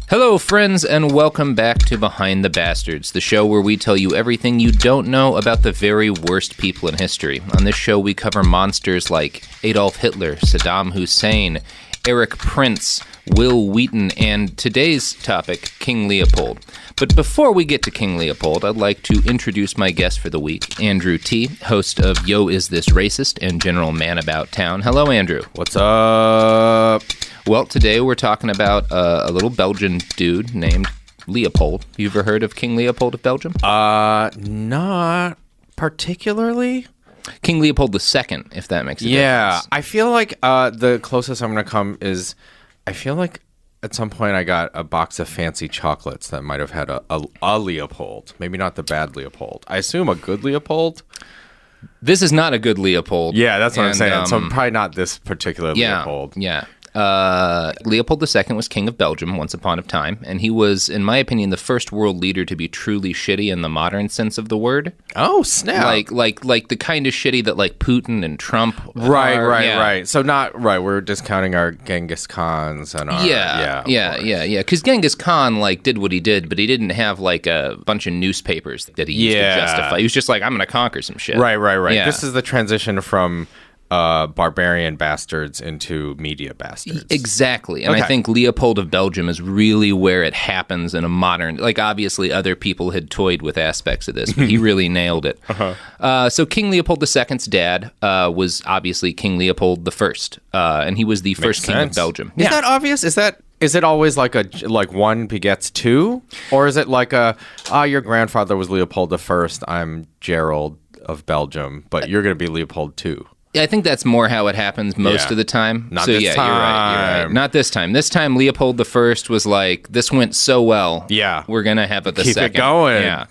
Hello, friends, and welcome back to Behind the Bastards, the show where we tell you everything you don't know about the very worst people in history. On this show, we cover monsters like Adolf Hitler, Saddam Hussein, Eric Prince, Will Wheaton, and today's topic, King Leopold. But before we get to King Leopold, I'd like to introduce my guest for the week, Andrew T., host of Yo, Is This Racist? And general man about town. Hello, Andrew. What's up? Well, today we're talking about a little Belgian dude named Leopold. You ever heard of King Leopold of Belgium? Not particularly. King Leopold II, if that makes a difference. Yeah, I feel like the closest I'm going to come is, I feel like at some point I got a box of fancy chocolates that might have had a Leopold. Maybe not the bad Leopold. I assume a good Leopold. This is not a good Leopold. Yeah, that's what I'm saying. So probably not this particular Leopold. Yeah. Leopold II was King of Belgium once upon a time, and he was, in my opinion, the first world leader to be truly shitty in the modern sense of the word. Oh, snap. Like the kind of shitty that like Putin and Trump Right. So not, right, we're discounting our Genghis Khans and our... Yeah. Because Genghis Khan, like, did what he did, but he didn't have, like, a bunch of newspapers that he used to justify. He was just like, I'm going to conquer some shit. Right. Yeah. This is the transition from... barbarian bastards into media bastards. Exactly. And I think Leopold of Belgium is really where it happens in a modern... Like, obviously, other people had toyed with aspects of this, but he really nailed it. So King Leopold II's dad was obviously King Leopold I, and he was the first king of Belgium. Is that obvious? Is it always like one begets two? Or is it like your grandfather was Leopold I, I'm Gerald of Belgium, but you're going to be Leopold II? I think that's more how it happens most of the time. Not this time. You're right. Not this time. This time, Leopold I was like, this went so well. Yeah. We're going to have it the Keep second. Keep it going. Yeah.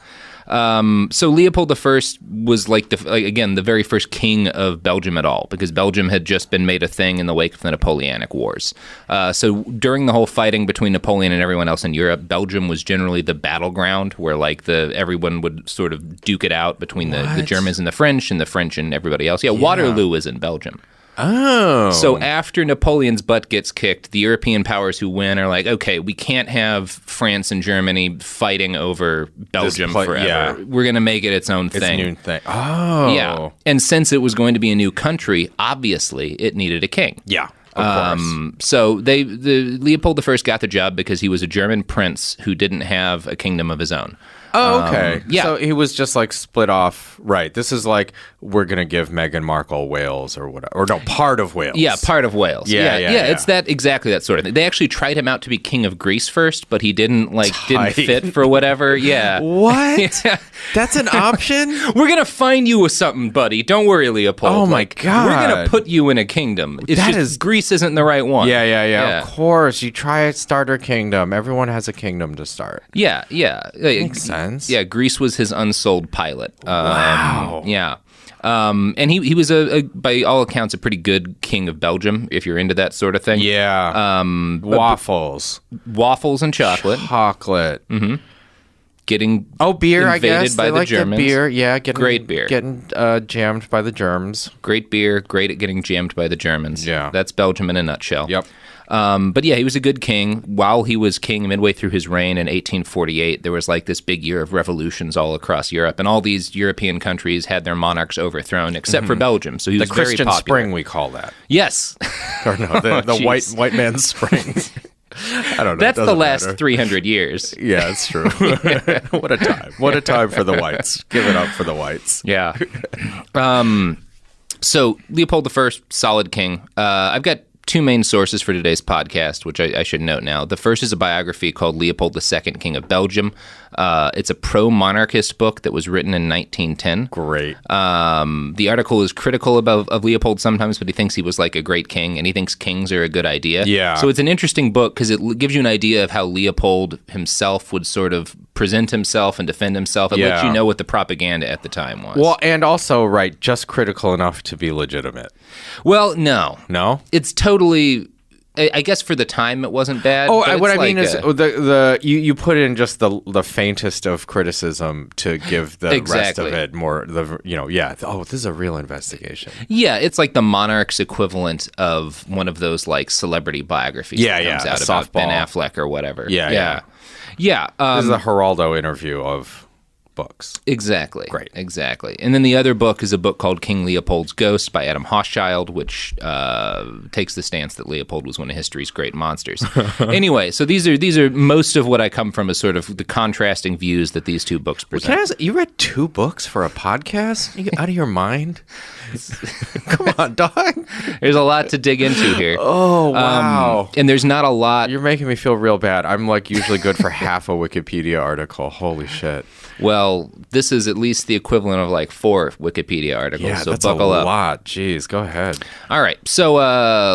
So Leopold I was like the very first king of Belgium at all, because Belgium had just been made a thing in the wake of the Napoleonic Wars. So during the whole fighting between Napoleon and everyone else in Europe, Belgium was generally the battleground where like everyone would sort of duke it out between the Germans and the French and everybody else. Yeah, Waterloo is in Belgium. Oh. So after Napoleon's butt gets kicked, the European powers who win are like, okay, we can't have France and Germany fighting over Belgium forever. Yeah. We're going to make it its own thing. It's a new thing. Oh. Yeah. And since it was going to be a new country, obviously it needed a king. Yeah. Of course. So Leopold I got the job because he was a German prince who didn't have a kingdom of his own. Oh, okay. Yeah. So he was just like split off. Right. This is like, we're going to give Meghan Markle Wales or whatever. Or no, part of Wales. Yeah, part of Wales. Yeah. It's exactly that sort of thing. They actually tried him out to be king of Greece first, but he didn't fit for whatever. Yeah. What? Yeah. That's an option? We're going to find you with something, buddy. Don't worry, Leopold. Oh, my God. We're going to put you in a kingdom. Greece isn't the right one. Yeah. Of course. You try a starter kingdom. Everyone has a kingdom to start. Yeah. Makes sense. Yeah, Greece was his unsold pilot. Wow. Yeah. And he was, by all accounts, a pretty good king of Belgium, if you're into that sort of thing. Yeah. Waffles and chocolate. Mm-hmm. Getting beer, I guess. by they the like Germans. The beer, yeah. Great beer. Getting jammed by the germs. Great beer, great at getting jammed by the Germans. Yeah. That's Belgium in a nutshell. Yep. But yeah, he was a good king. While he was king, midway through his reign in 1848, there was like this big year of revolutions all across Europe, and all these European countries had their monarchs overthrown, except for Belgium. So he was very popular. The Christian Spring, we call that. Yes. Or no, the white man's spring. I don't know. That's the last 300 years. Yeah, it's true. What a time. What a time for the whites. Give it up for the whites. Yeah. So Leopold I, solid king. I've got two main sources for today's podcast, which I should note now. The first is a biography called Leopold II, King of Belgium. It's a pro-monarchist book that was written in 1910. Great. The article is critical of Leopold sometimes, but he thinks he was like a great king, and he thinks kings are a good idea. Yeah. So it's an interesting book because it gives you an idea of how Leopold himself would sort of present himself and defend himself. It lets you know what the propaganda at the time was. Well, and also, just critical enough to be legitimate. Well, no. No? It's totally... I guess for the time it wasn't bad. Oh, but what I it's mean like is you put in just the faintest of criticism to give the rest of it more. Oh, this is a real investigation. Yeah, it's like the Monarch's equivalent of one of those like celebrity biographies that comes out about Ben Affleck or whatever. Yeah. This is a Geraldo interview of books. Exactly. Great. Exactly. And then the other book is a book called King Leopold's Ghost by Adam Hochschild, which takes the stance that Leopold was one of history's great monsters. Anyway, so these are most of what I come from is sort of the contrasting views that these two books present. Can I ask, you read 2 books for a podcast? You get out of your mind? Come on, dog. There's a lot to dig into here. Oh, wow. And there's not a lot. You're making me feel real bad. I'm like usually good for half a Wikipedia article. Holy shit. Well, this is at least the equivalent of like 4 Wikipedia articles, yeah, so that's buckle up. a lot. Jeez, go ahead. All right. So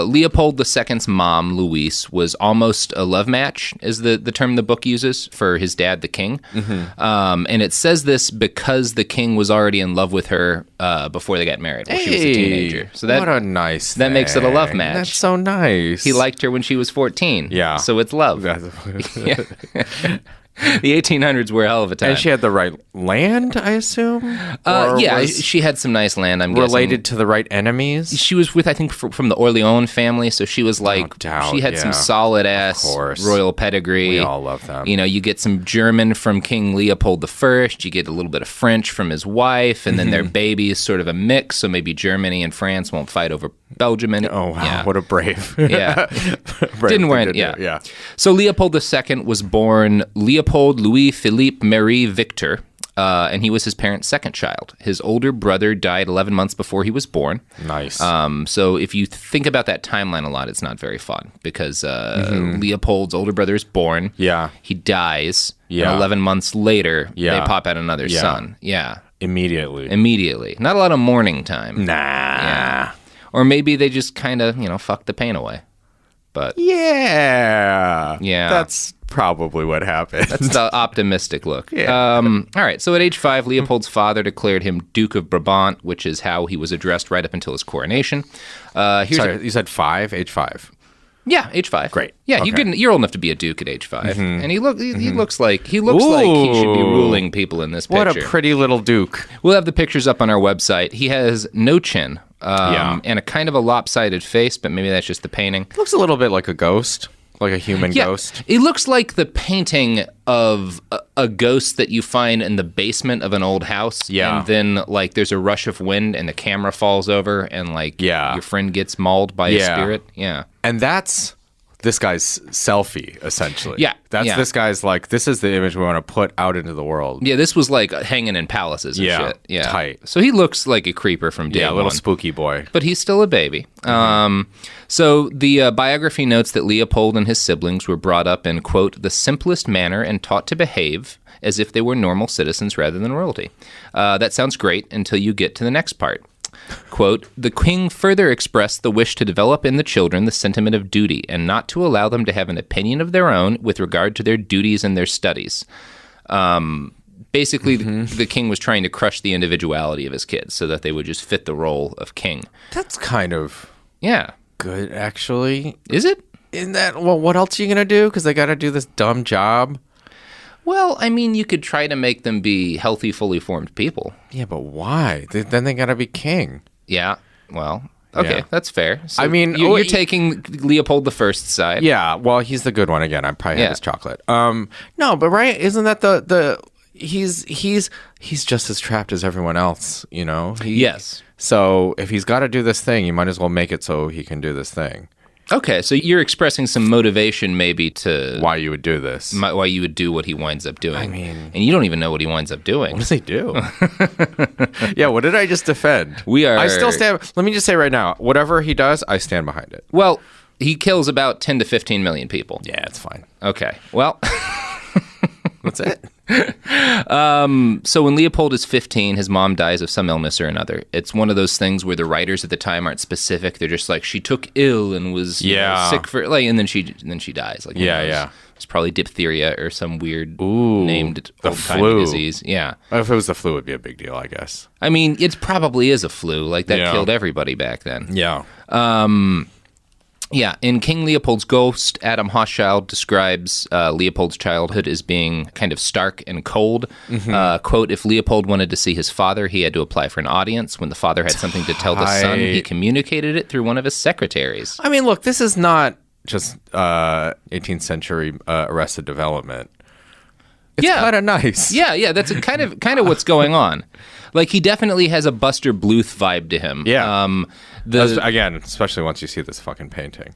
Leopold II's mom, Louise, was almost a love match, is the term the book uses for his dad, the king. Mm-hmm. And it says this because the king was already in love with her before they got married when she was a teenager. So what a nice That makes it a love match. That's so nice. He liked her when she was 14. Yeah. So it's love. Yeah. The 1800s were a hell of a time. And she had the right land, I assume? She had some nice land, I'm related guessing. to the right enemies? She was with, I think, from the Orleans family, so she was like, she had some solid-ass royal pedigree. We all love them. You know, you get some German from King Leopold I, you get a little bit of French from his wife, and then their baby is sort of a mix, so maybe Germany and France won't fight over Belgium. Oh, wow. Yeah. What a brave. Yeah. Didn't win. Yeah. So Leopold II was born Leopold Louis Philippe Marie Victor, and he was his parents' second child. His older brother died 11 months before he was born. Nice. So if you think about that timeline a lot, it's not very fun because Leopold's older brother is born. Yeah. He dies. Yeah. And 11 months later, they pop out another son. Yeah. Immediately. Not a lot of mourning time. Nah. Yeah. Or maybe they just kind of, fuck the pain away. But yeah. That's probably what happened. That's the optimistic look. Yeah. All right. So at age 5, Leopold's father declared him Duke of Brabant, which is how he was addressed right up until his coronation. Sorry, you said 5? Age 5? Yeah, age 5. Great. Yeah, okay. You're old enough to be a duke at age 5, and he looks like he should be ruling people in this picture. What a pretty little duke. We'll have the pictures up on our website. He has no chin, and a kind of a lopsided face, but maybe that's just the painting. Looks a little bit like a ghost. Like a human ghost? It looks like the painting of a ghost that you find in the basement of an old house. Yeah. And then, like, there's a rush of wind and the camera falls over and, like, your friend gets mauled by a spirit. Yeah. And that's this guy's selfie, essentially. Yeah. This guy's like, this is the image we want to put out into the world. Yeah, this was like hanging in palaces and shit. Yeah. Tight. So he looks like a creeper from day one. Yeah, a little spooky boy. But he's still a baby. So the biography notes that Leopold and his siblings were brought up in, quote, the simplest manner and taught to behave as if they were normal citizens rather than royalty. That sounds great until you get to the next part. Quote, the king further expressed the wish to develop in the children the sentiment of duty and not to allow them to have an opinion of their own with regard to their duties and their studies. Basically, the king was trying to crush the individuality of his kids so that they would just fit the role of king. That's kind of good, actually. Is it? In that, well, what else are you going to do? Because they got to do this dumb job. Well, I mean, you could try to make them be healthy, fully formed people. Yeah, but why? Then they got to be king. Yeah, well, okay, that's fair. So I mean, you're taking Leopold I's side. Yeah, well, he's the good one again. I probably had his chocolate. No, but right, isn't that the he's just as trapped as everyone else, you know? Yes. So if he's got to do this thing, you might as well make it so he can do this thing. Okay, so you're expressing some motivation maybe to... Why you would do this. Why you would do what he winds up doing. I mean... And you don't even know what he winds up doing. What does he do? Yeah, what did I just defend? I still stand... Let me just say right now, whatever he does, I stand behind it. Well, he kills about 10 to 15 million people. Yeah, it's fine. Okay, well... That's it. So when Leopold is 15, his mom dies of some illness or another. It's one of those things where the writers at the time aren't specific. They're just like, she took ill and was sick for and then she dies. Like it's probably diphtheria or some weird named old-timey disease. Yeah. If it was the flu, it'd be a big deal, I guess. I mean, it probably is a flu. Like that killed everybody back then. Yeah. Yeah, in King Leopold's Ghost, Adam Hochschild describes Leopold's childhood as being kind of stark and cold. Quote, if Leopold wanted to see his father, he had to apply for an audience. When the father had something to tell the son, he communicated it through one of his secretaries. I mean, look, this is not just 18th century Arrested Development. It's kind of nice. Yeah, that's kind of what's going on. Like, he definitely has a Buster Bluth vibe to him. Yeah. Again, especially once you see this fucking painting.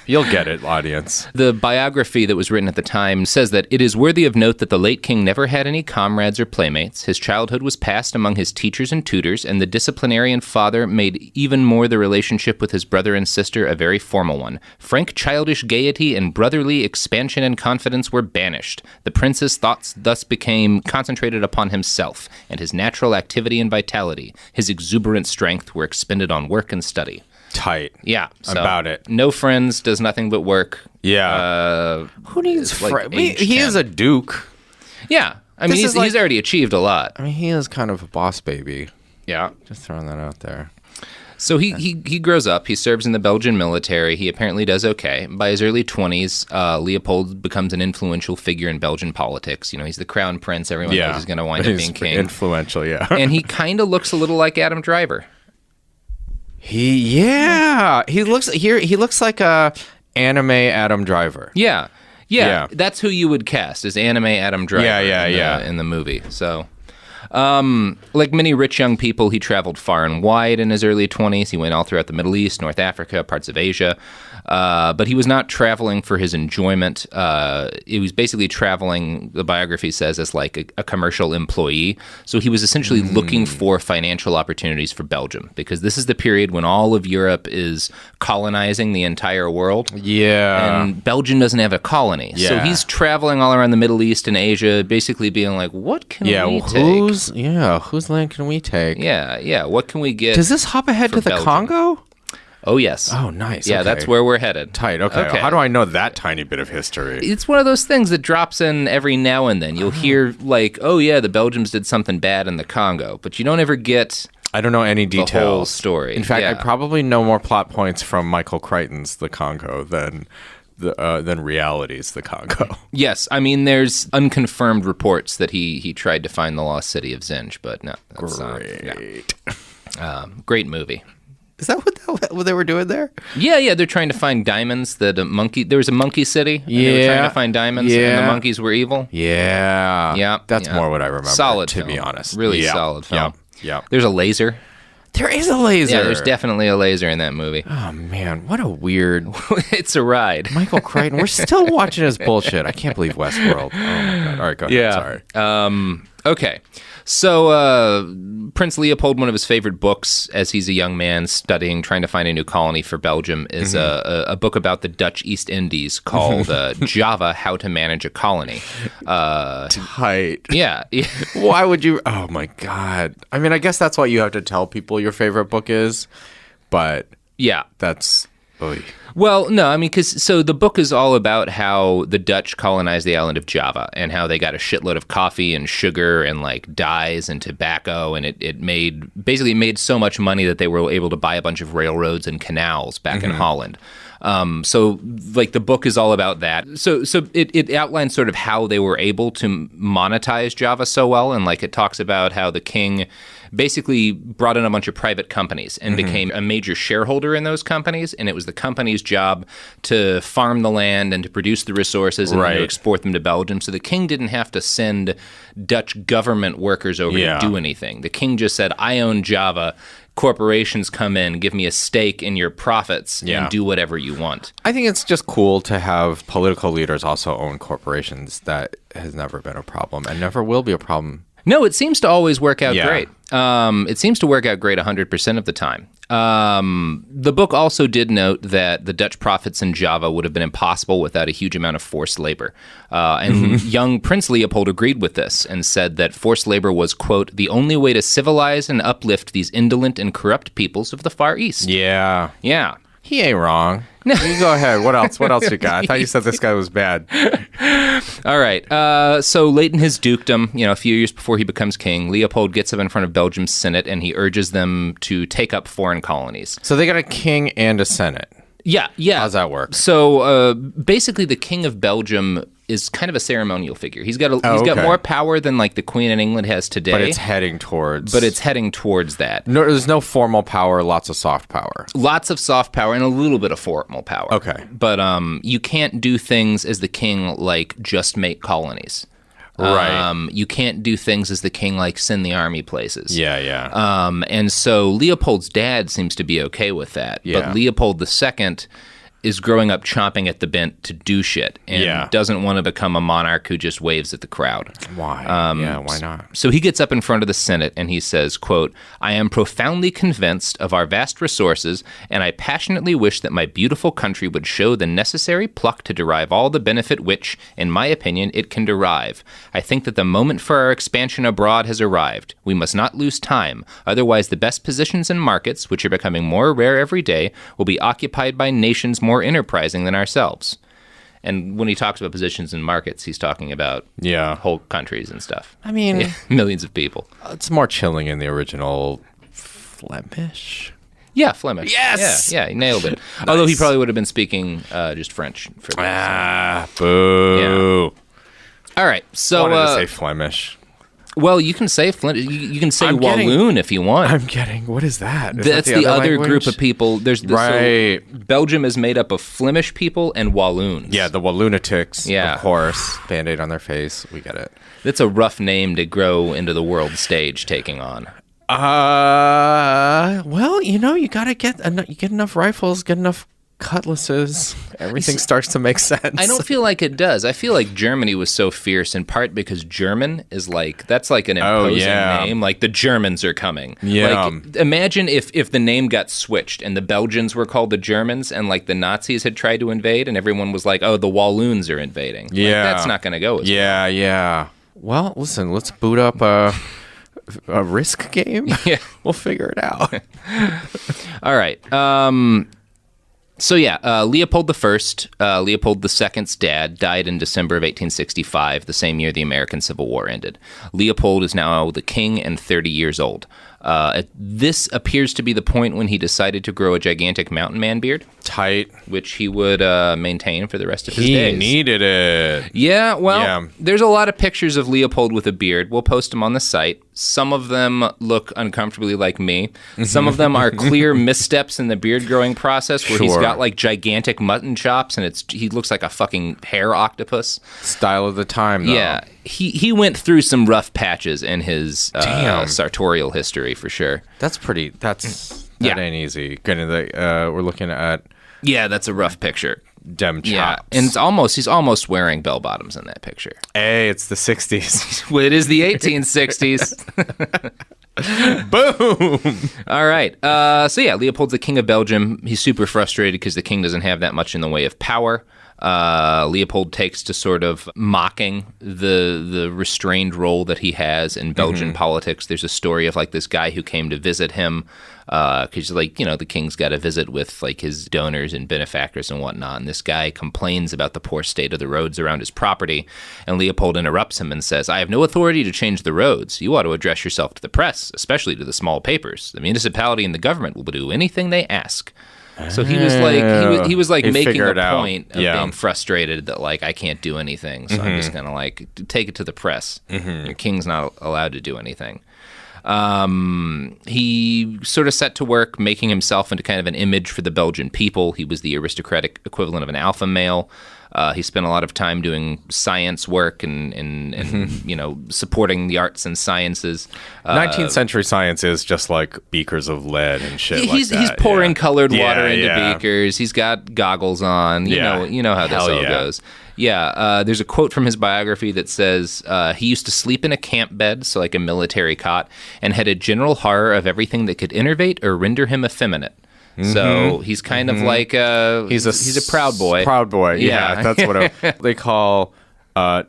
You'll get it, audience. The biography that was written at the time says that it is worthy of note that the late king never had any comrades or playmates. His childhood was passed among his teachers and tutors, and the disciplinarian father made even more the relationship with his brother and sister a very formal one. Frank childish gaiety and brotherly expansion and confidence were banished. The prince's thoughts thus became concentrated upon himself, and his natural activity and vitality, his exuberant strength were expended on work and study. Tight. Yeah. So about it. No friends, does nothing but work. Yeah. Who needs friends? He is a duke. Yeah. I mean, he's already achieved a lot. I mean, he is kind of a boss baby. Yeah. Just throwing that out there. So he grows up. He serves in the Belgian military. He apparently does okay. By his early 20s, Leopold becomes an influential figure in Belgian politics. You know, he's the crown prince. Everyone knows he's going to wind up being king. Influential, yeah. And he kind of looks a little like Adam Driver. He looks like a anime Adam Driver. Yeah. That's who you would cast as anime Adam Driver. In the movie. So, like many rich young people, he traveled far and wide in his early 20s. He went all throughout the Middle East, North Africa, parts of Asia. But he was not traveling for his enjoyment. He was basically traveling, the biography says, as like a commercial employee. So he was essentially looking for financial opportunities for Belgium, because this is the period when all of Europe is colonizing the entire world. Yeah. And Belgium doesn't have a colony. Yeah. So he's traveling all around the Middle East and Asia, basically being like, what can we take? Whose land can we take? Yeah. What can we get? Does this hop ahead to the Belgium? Congo? Oh, yes. Oh, nice. Yeah, okay. That's where we're headed. Tight. Okay. How do I know that tiny bit of history? It's one of those things that drops in every now and then. You'll hear like, oh, yeah, the Belgians did something bad in the Congo, but you don't ever get... I don't know any details. The whole story. In fact, I probably know more plot points from Michael Crichton's The Congo than reality's The Congo. Yes, I mean, there's unconfirmed reports that he tried to find the lost city of Zinj, but no. That's great. Great movie. Is that what they were doing there? Yeah, they're trying to find diamonds. There was a monkey city. And they were trying to find diamonds, and the monkeys were evil. Yeah. That's more what I remember. Solid to film. be honest. Really solid film. Yeah. There's a laser. There is a laser. Yeah, there's definitely a laser in that movie. Oh, man. What a weird... It's a ride. Michael Crichton. We're still watching his bullshit. I can't believe Westworld. Oh, my God. All right, go ahead. Sorry. Okay. So Prince Leopold, one of his favorite books as he's a young man studying, trying to find a new colony for Belgium, is a book about the Dutch East Indies called Java, How to Manage a Colony. Tight. Yeah. Why would you? Oh, my God. I mean, I guess that's what you have to tell people your favorite book is, but yeah, that's... Oy. Well, no, I mean, so the book is all about how the Dutch colonized the island of Java and how they got a shitload of coffee and sugar and like dyes and tobacco, and it made so much money that they were able to buy a bunch of railroads and canals back in Holland. So like the book is all about that. So it outlines sort of how they were able to monetize Java so well, and like it talks about how the king basically brought in a bunch of private companies and became a major shareholder in those companies, and it was the company's job to farm the land and to produce the resources and to export them to Belgium. So the king didn't have to send Dutch government workers over to do anything. The king just said, I own Java. Corporations come in, give me a stake in your profits, and do whatever you want. I think it's just cool to have political leaders also own corporations. That has never been a problem and never will be a problem. No, it seems to always work out great. It seems to work out great 100% of the time. The book also did note that the Dutch profits in Java would have been impossible without a huge amount of forced labor. And young Prince Leopold agreed with this and said that forced labor was, quote, the only way to civilize and uplift these indolent and corrupt peoples of the Far East. Yeah. Yeah. He ain't wrong. You go ahead. What else? What else you got? I thought you said this guy was bad. All right. So late in his dukedom, a few years before he becomes king, Leopold gets up in front of Belgium's Senate and he urges them to take up foreign colonies. So they got a king and a Senate. Yeah. How's that work? So basically, the King of Belgium is kind of a ceremonial figure. He's got more power than like the Queen in England has today. But it's heading towards that. No, there's no formal power, lots of soft power. Lots of soft power and a little bit of formal power. Okay. But you can't do things as the king like just make colonies. Right. You can't do things as the king like send the army places. Yeah. And so Leopold's dad seems to be okay with that. Yeah. But Leopold II is growing up chomping at the bit to do shit and doesn't want to become a monarch who just waves at the crowd. Why? Why not? So he gets up in front of the Senate and he says, quote, "I am profoundly convinced of our vast resources, and I passionately wish that my beautiful country would show the necessary pluck to derive all the benefit which, in my opinion, it can derive. I think that the moment for our expansion abroad has arrived. We must not lose time, otherwise the best positions in markets, which are becoming more rare every day, will be occupied by nations more enterprising than ourselves." And when he talks about positions in markets, he's talking about whole countries and stuff. I mean, millions of people. It's more chilling in the original Flemish. Yeah, Flemish. Yes! Yeah, he nailed it. Nice. Although he probably would have been speaking just French for that. Boo. Yeah. All right, so... I wanted to say Flemish. Well, you can say you can say Walloon if you want. I'm getting. What is that? That's the other group of people. There's right. So Belgium is made up of Flemish people and Walloons. Yeah, the Wallunatics. Yeah, of course. Band-Aid on their face. We get it. That's a rough name to grow into the world stage taking on. Well, you gotta get enough rifles, get enough cutlasses, everything starts to make sense. I don't feel like it does. I feel like Germany was so fierce in part because German is that's like an imposing name. Like the Germans are coming. Yeah. Like imagine if the name got switched and the Belgians were called the Germans and like the Nazis had tried to invade and everyone was like, oh, the Walloons are invading. Yeah. Like, that's not going to go as well. Yeah. Well, listen, let's boot up a Risk game. Yeah. We'll figure it out. All right. So Leopold I, Leopold II's dad, died in December of 1865, the same year the American Civil War ended. Leopold is now the king and 30 years old. This appears to be the point when he decided to grow a gigantic mountain man beard. Tight. Which he would maintain for the rest of his days. He needed it. Yeah, well, there's a lot of pictures of Leopold with a beard. We'll post them on the site. Some of them look uncomfortably like me. Some of them are clear missteps in the beard growing process where he's got like gigantic mutton chops and he looks like a fucking hair octopus. Style of the time, though. Yeah. He went through some rough patches in his sartorial history for sure. That ain't easy. We're looking at... Yeah, that's a rough picture. Dem chops. Yeah, and he's almost wearing bell bottoms in that picture. Hey, it's the 60s. Well, it is the 1860s. Boom! All right. Leopold's the King of Belgium. He's super frustrated because the king doesn't have that much in the way of power. Leopold takes to sort of mocking the restrained role that he has in Belgian politics. There's a story of like this guy who came to visit him because the king's got to visit with like his donors and benefactors and whatnot. And this guy complains about the poor state of the roads around his property. And Leopold interrupts him and says, "I have no authority to change the roads. You ought to address yourself to the press, especially to the small papers. The municipality and the government will do anything they ask." So he was making a point of being frustrated that like I can't do anything, so I'm just gonna like take it to the press. Your king's not allowed to do anything. He sort of set to work making himself into kind of an image for the Belgian people. He was the aristocratic equivalent of an alpha male. He spent a lot of time doing science work and supporting the arts and sciences. 19th century science is just like beakers of lead and shit like that. He's pouring colored water into beakers. He's got goggles on. You know how this all goes. Yeah, there's a quote from his biography that says he used to sleep in a camp bed, so like a military cot, and had a general horror of everything that could enervate or render him effeminate. So he's kind of like he's a proud boy. Proud boy, yeah. That's what they call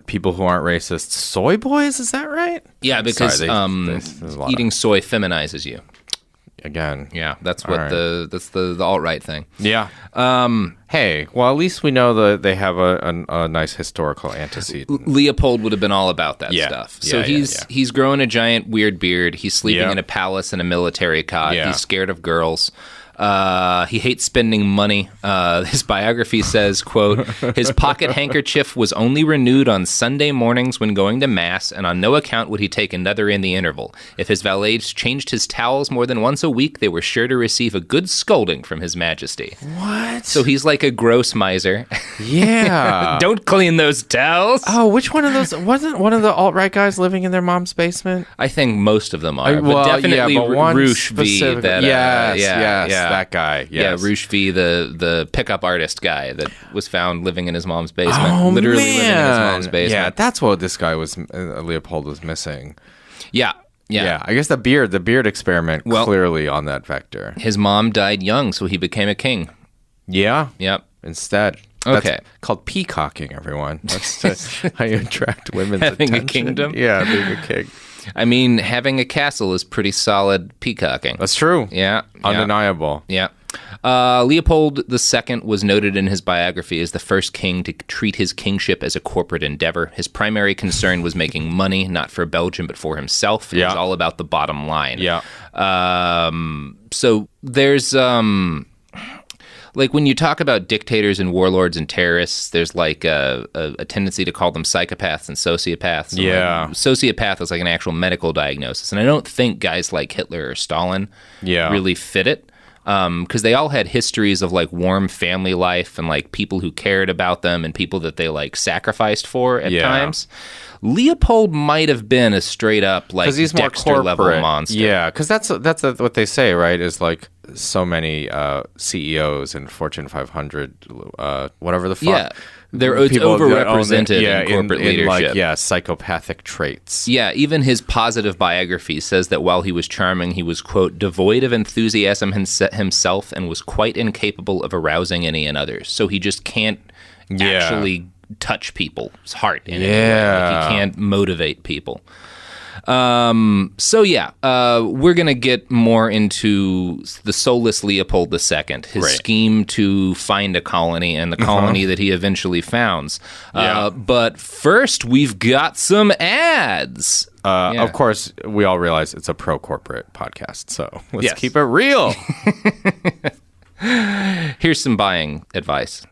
people who aren't racist soy boys. Is that right? Yeah, because eating soy feminizes you. Again, yeah, that's what the alt-right thing. Yeah. Hey, well, at least we know that they have a nice historical antecedent. Leopold would have been all about that stuff. So he's growing a giant weird beard. He's sleeping in a palace in a military cot. He's scared of girls. He hates spending money. His biography says, quote, his pocket handkerchief was only renewed on Sunday mornings when going to Mass, and on no account would he take another in the interval. If his valets changed his towels more than once a week, they were sure to receive a good scolding from His Majesty. What? So he's like a gross miser. Yeah. Don't clean those towels. Oh, which one of those? Wasn't one of the alt-right guys living in their mom's basement? I think most of them are. Well, but definitely yeah, but one Roosh V. That, yes, that guy. Yes. Yeah, Roosh V, the pickup artist guy that was found living in his mom's basement. Literally living in his mom's basement. Yeah, that's what this guy was, Leopold was missing. Yeah. I guess the beard experiment clearly on that vector. His mom died young, so he became a king. Yeah. Yep. Instead. Okay. That's called peacocking, everyone. That's how you attract women's Having attention. a kingdom? Yeah, being a king. I mean, having a castle is pretty solid peacocking. That's true. Yeah. Undeniable. Yeah. Leopold II was noted in his biography as the first king to treat his kingship as a corporate endeavor. His primary concern was making money, not for Belgium, but for himself. It was all about the bottom line. Yeah. So there's... like when you talk about dictators and warlords and terrorists, there's like a tendency to call them psychopaths and sociopaths. And like, sociopath is like an actual medical diagnosis. And I don't think guys like Hitler or Stalin really fit it. Because they all had histories of like warm family life and like people who cared about them and people that they like sacrificed for at times. Leopold might have been a straight up like he's Dexter more level monster. Yeah, because that's what they say, right? Is like so many CEOs and Fortune 500, whatever the fuck. Yeah. It's overrepresented in corporate leadership. Like, psychopathic traits. Yeah, even his positive biography says that while he was charming, he was, quote, devoid of enthusiasm himself and was quite incapable of arousing any in others. So he just can't actually touch people's heart in any way. Like, he can't motivate people. We're going to get more into the soulless Leopold II, his scheme to find a colony and the colony that he eventually founds. But first, we've got some ads. Of course, we all realize it's a pro-corporate podcast, so let's keep it real. Here's some buying advice.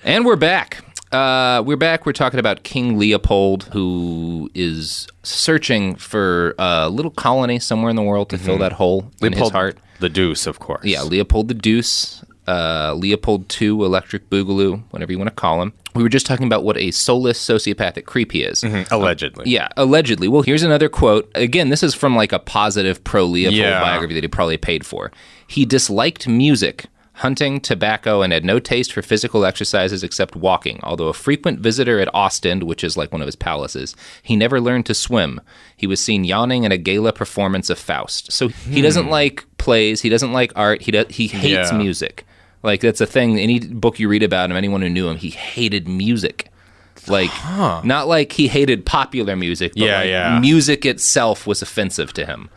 And we're back. We're talking about King Leopold, who is searching for a little colony somewhere in the world to fill that hole in his heart. The Deuce, of course. Yeah, Leopold the Deuce, Leopold II, Electric Boogaloo, whatever you want to call him. We were just talking about what a soulless sociopathic creep he is. Allegedly. Allegedly. Well, here's another quote. Again, this is from like a positive pro-Leopold biography that he probably paid for. He disliked music, hunting, tobacco, and had no taste for physical exercises except walking. Although a frequent visitor at Ostend, which is like one of his palaces, he never learned to swim. He was seen yawning at a gala performance of Faust. So he doesn't like plays. He doesn't like art. He hates music. Like, that's a thing. Any book you read about him, anyone who knew him, he hated music. Like, not like he hated popular music, but music itself was offensive to him.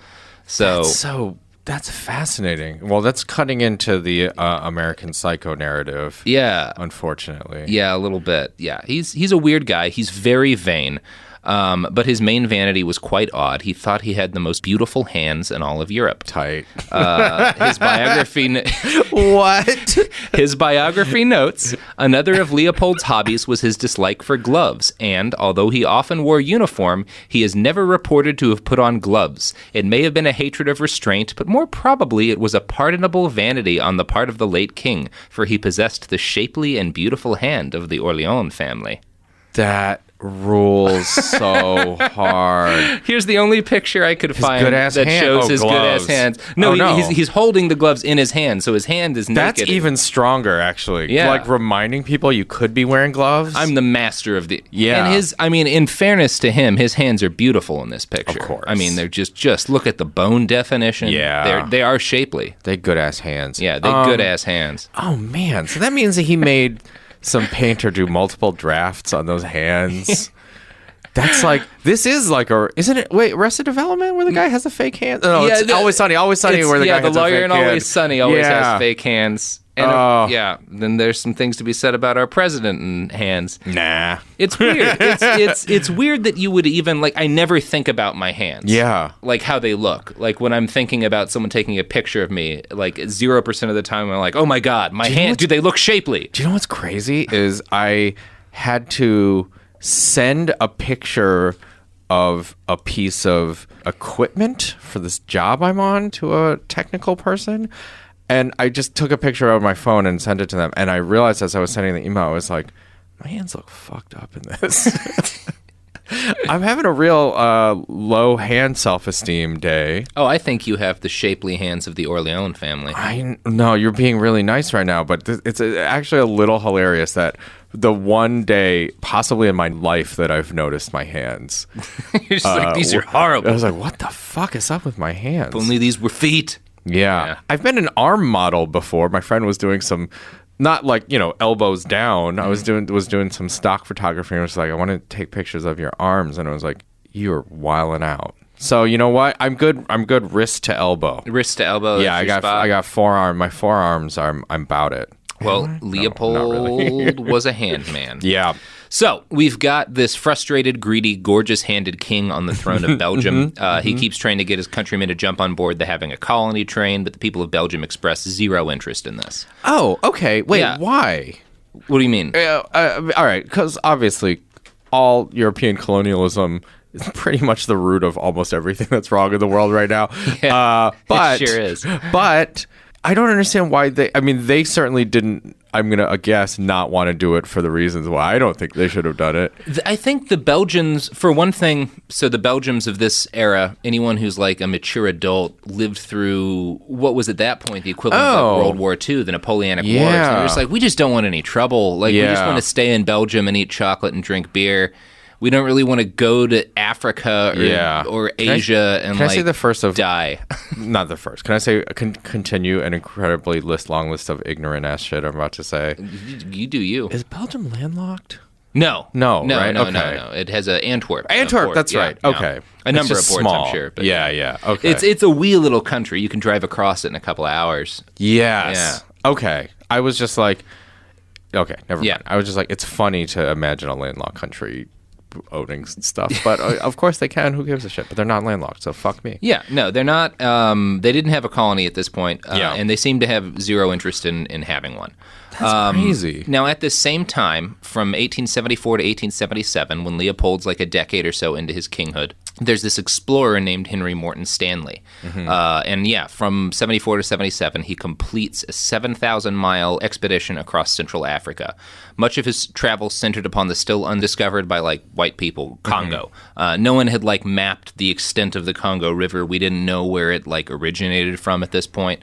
That's fascinating. Well, that's cutting into the American Psycho narrative. Yeah. Unfortunately. Yeah, a little bit. Yeah. He's a weird guy. He's very vain. But his main vanity was quite odd. He thought he had the most beautiful hands in all of Europe. Tight. His biography... What? His biography notes, another of Leopold's hobbies was his dislike for gloves, and, although he often wore uniform, he is never reported to have put on gloves. It may have been a hatred of restraint, but more probably it was a pardonable vanity on the part of the late king, for he possessed the shapely and beautiful hand of the Orleans family. That rules so hard. Here's the only picture I could find that shows his gloves. good-ass hands. No, he's holding the gloves in his hand, so his hand is naked. That's even stronger, actually. Yeah. Like reminding people you could be wearing gloves. I'm the master of the... Yeah. And in fairness to him, his hands are beautiful in this picture. Of course. I mean, they're just look at the bone definition. Yeah. They are shapely. They good-ass hands. Yeah, they good-ass hands. Oh, man. So that means that he made... some painter do multiple drafts on those hands. That's like, this is like isn't it, wait, Arrested Development where the guy has a fake hand? No, it's Always Sunny where the guy has a fake hand. the lawyer in Always Sunny always has fake hands. And then there's some things to be said about our president in hands. Nah. It's weird. It's weird that you would even, like, I never think about my hands. Yeah. Like, how they look. Like, when I'm thinking about someone taking a picture of me, like, 0% of the time I'm like, oh my God, my hands, do they look shapely? Do you know what's crazy? Is I had to send a picture of a piece of equipment for this job I'm on to a technical person. And I just took a picture of my phone and sent it to them. And I realized as I was sending the email, I was like, my hands look fucked up in this. I'm having a real low hand self-esteem day. Oh, I think you have the shapely hands of the Orleans family. No, you're being really nice right now, but it's actually a little hilarious that the one day, possibly in my life, that I've noticed my hands. You're just like, these are horrible. I was like, what the fuck is up with my hands? If only these were feet. Yeah. I've been an arm model before. My friend was doing some, not like, elbows down. I was doing some stock photography and was like, I want to take pictures of your arms. And I was like, you're wilding out. So you know what? I'm good wrist to elbow. Wrist to elbow. Yeah, I got forearm. My forearms I'm about it. Well, Leopold was a hand man. Yeah. So we've got this frustrated, greedy, gorgeous-handed king on the throne of Belgium. He keeps trying to get his countrymen to jump on board the having a colony train, but the people of Belgium express zero interest in this. Oh, okay. Wait, why? What do you mean? All right, because obviously all European colonialism is pretty much the root of almost everything that's wrong in the world right now. Yeah, but, it sure is. But I don't understand why they certainly didn't, I'm going to guess, not want to do it for the reasons why I don't think they should have done it. I think the Belgians, for one thing, so the Belgians of this era, anyone who's like a mature adult, lived through, what was at that point the equivalent of like World War II, the Napoleonic Wars. And they're just like, we just don't want any trouble. Like, we just want to stay in Belgium and eat chocolate and drink beer. We don't really want to go to Africa or Asia and I say the first of die. Not the first. Can I say continue an incredibly long list of ignorant ass shit I'm about to say? You do you. Is Belgium landlocked? No. Right? No. It has a Antwerp. Antwerp, that's right. Okay. A number of ports, I'm sure. But yeah. Okay. It's a wee little country. You can drive across it in a couple of hours. Yes. Yeah. Okay. I was just like, okay, never mind. Yeah. I was just like, it's funny to imagine a landlocked country owning stuff, but of course they can. Who gives a shit? But they're not landlocked, so fuck me. Yeah, no, they're not. They didn't have a colony at this point, and they seem to have zero interest in having one. That's crazy. Now, at the same time, from 1874 to 1877, when Leopold's like a decade or so into his kinghood, there's this explorer named Henry Morton Stanley. From 74 to 77, he completes a 7,000-mile expedition across Central Africa. Much of his travels centered upon the still undiscovered by like white people Congo. No one had like mapped the extent of the Congo River. We didn't know where it like originated from at this point.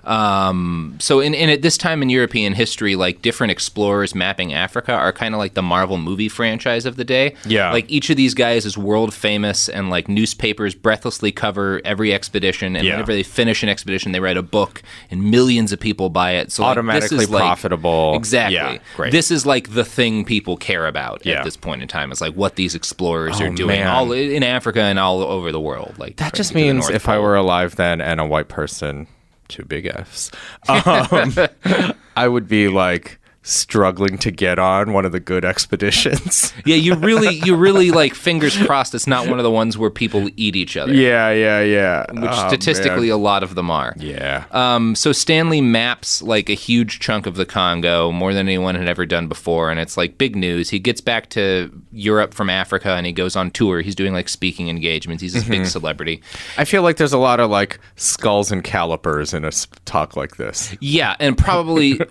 So at this time in European history, like different explorers mapping Africa are kind of like the Marvel movie franchise of the day. Yeah. Like each of these guys is world famous and like newspapers breathlessly cover every expedition. And whenever they finish an expedition, they write a book and millions of people buy it. So automatically this is profitable. Exactly. Yeah, great. This is like the thing people care about at this point in time. It's like what these explorers are doing all in Africa and all over the world. Like that just means if I were alive then and a white person, two big Fs, I would be like struggling to get on one of the good expeditions. Yeah, you really like fingers crossed it's not one of the ones where people eat each other. Yeah. Which statistically a lot of them are. Yeah. So Stanley maps like a huge chunk of the Congo, more than anyone had ever done before, and it's like big news. He gets back to Europe from Africa and he goes on tour. He's doing like speaking engagements. He's this big celebrity. I feel like there's a lot of like skulls and calipers in a talk like this. Yeah, and probably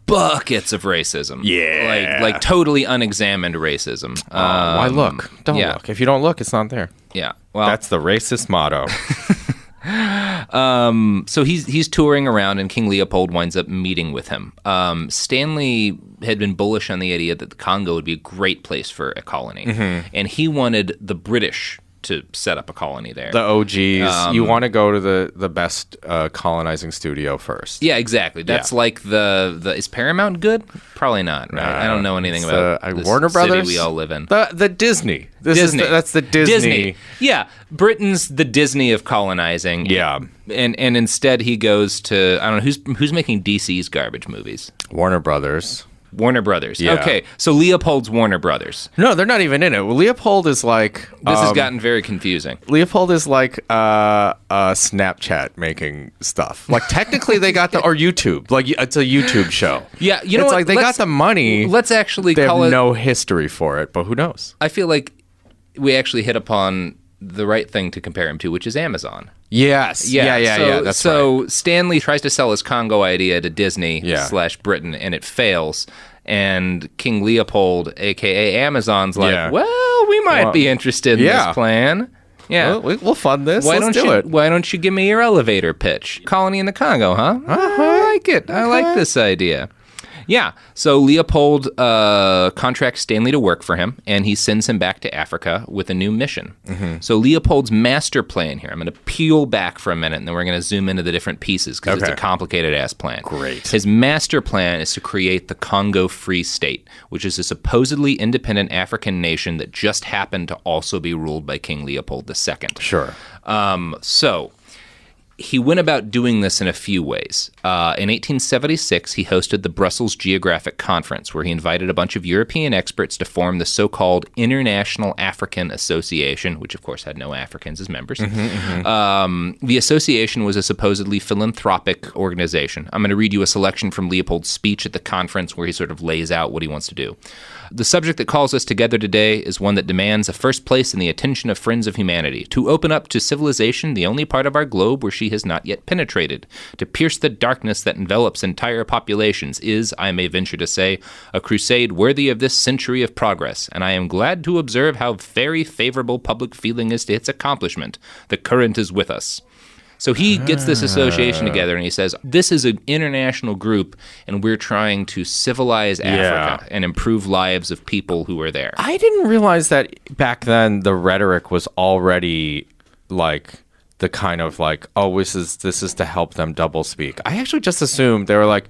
buckets of racism. Yeah. Like totally unexamined racism. Why look? Don't look. If you don't look, it's not there. Yeah. Well, that's the racist motto. So he's touring around and King Leopold winds up meeting with him. Stanley had been bullish on the idea that the Congo would be a great place for a colony. And he wanted the British to set up a colony there. The OGs. You want to go to the best colonizing studio first. Yeah, exactly. That's like the is Paramount good? Probably not, right? I don't know anything about the Warner Brothers city we all live in. The Disney. Disney. That's the Disney. Yeah, Britain's the Disney of colonizing. Yeah. And instead he goes to, I don't know, who's making DC's garbage movies? Warner Brothers. Warner Brothers. Yeah. Okay, so Leopold's Warner Brothers. No, they're not even in it. Leopold is like... This has gotten very confusing. Leopold is like Snapchat making stuff. Like technically they got or YouTube. Like it's a YouTube show. Yeah, you know it's what? like they got the money. Let's actually they call have it... no history for it, but who knows? I feel like we actually hit upon the right thing to compare him to, which is Amazon. Yes. Yeah. That's so right. Stanley tries to sell his Congo idea to Disney / Britain, and it fails. And King Leopold, a.k.a. Amazon's like, well, we might be interested in this plan. Yeah. Well, we'll fund this. Let's do it. Why don't you give me your elevator pitch? Colony in the Congo, huh? I like it. Okay. I like this idea. Yeah, so Leopold contracts Stanley to work for him, and he sends him back to Africa with a new mission. Mm-hmm. So Leopold's master plan here, I'm going to peel back for a minute, and then we're going to zoom into the different pieces, because it's a complicated-ass plan. Great. His master plan is to create the Congo Free State, which is a supposedly independent African nation that just happened to also be ruled by King Leopold II. Sure. So... he went about doing this in a few ways. In 1876, he hosted the Brussels Geographic Conference, where he invited a bunch of European experts to form the so-called International African Association, which of course had no Africans as members. The association was a supposedly philanthropic organization. I'm going to read you a selection from Leopold's speech at the conference where he sort of lays out what he wants to do. The subject that calls us together today is one that demands a first place in the attention of friends of humanity, to open up to civilization the only part of our globe where she has not yet penetrated. To pierce the darkness that envelops entire populations is, I may venture to say, a crusade worthy of this century of progress, and I am glad to observe how very favorable public feeling is to its accomplishment. The current is with us. So he gets this association together and he says, this is an international group and we're trying to civilize Africa and improve lives of people who are there. I didn't realize that back then the rhetoric was already like the kind of like, oh, this is to help them double speak. I actually just assumed they were like,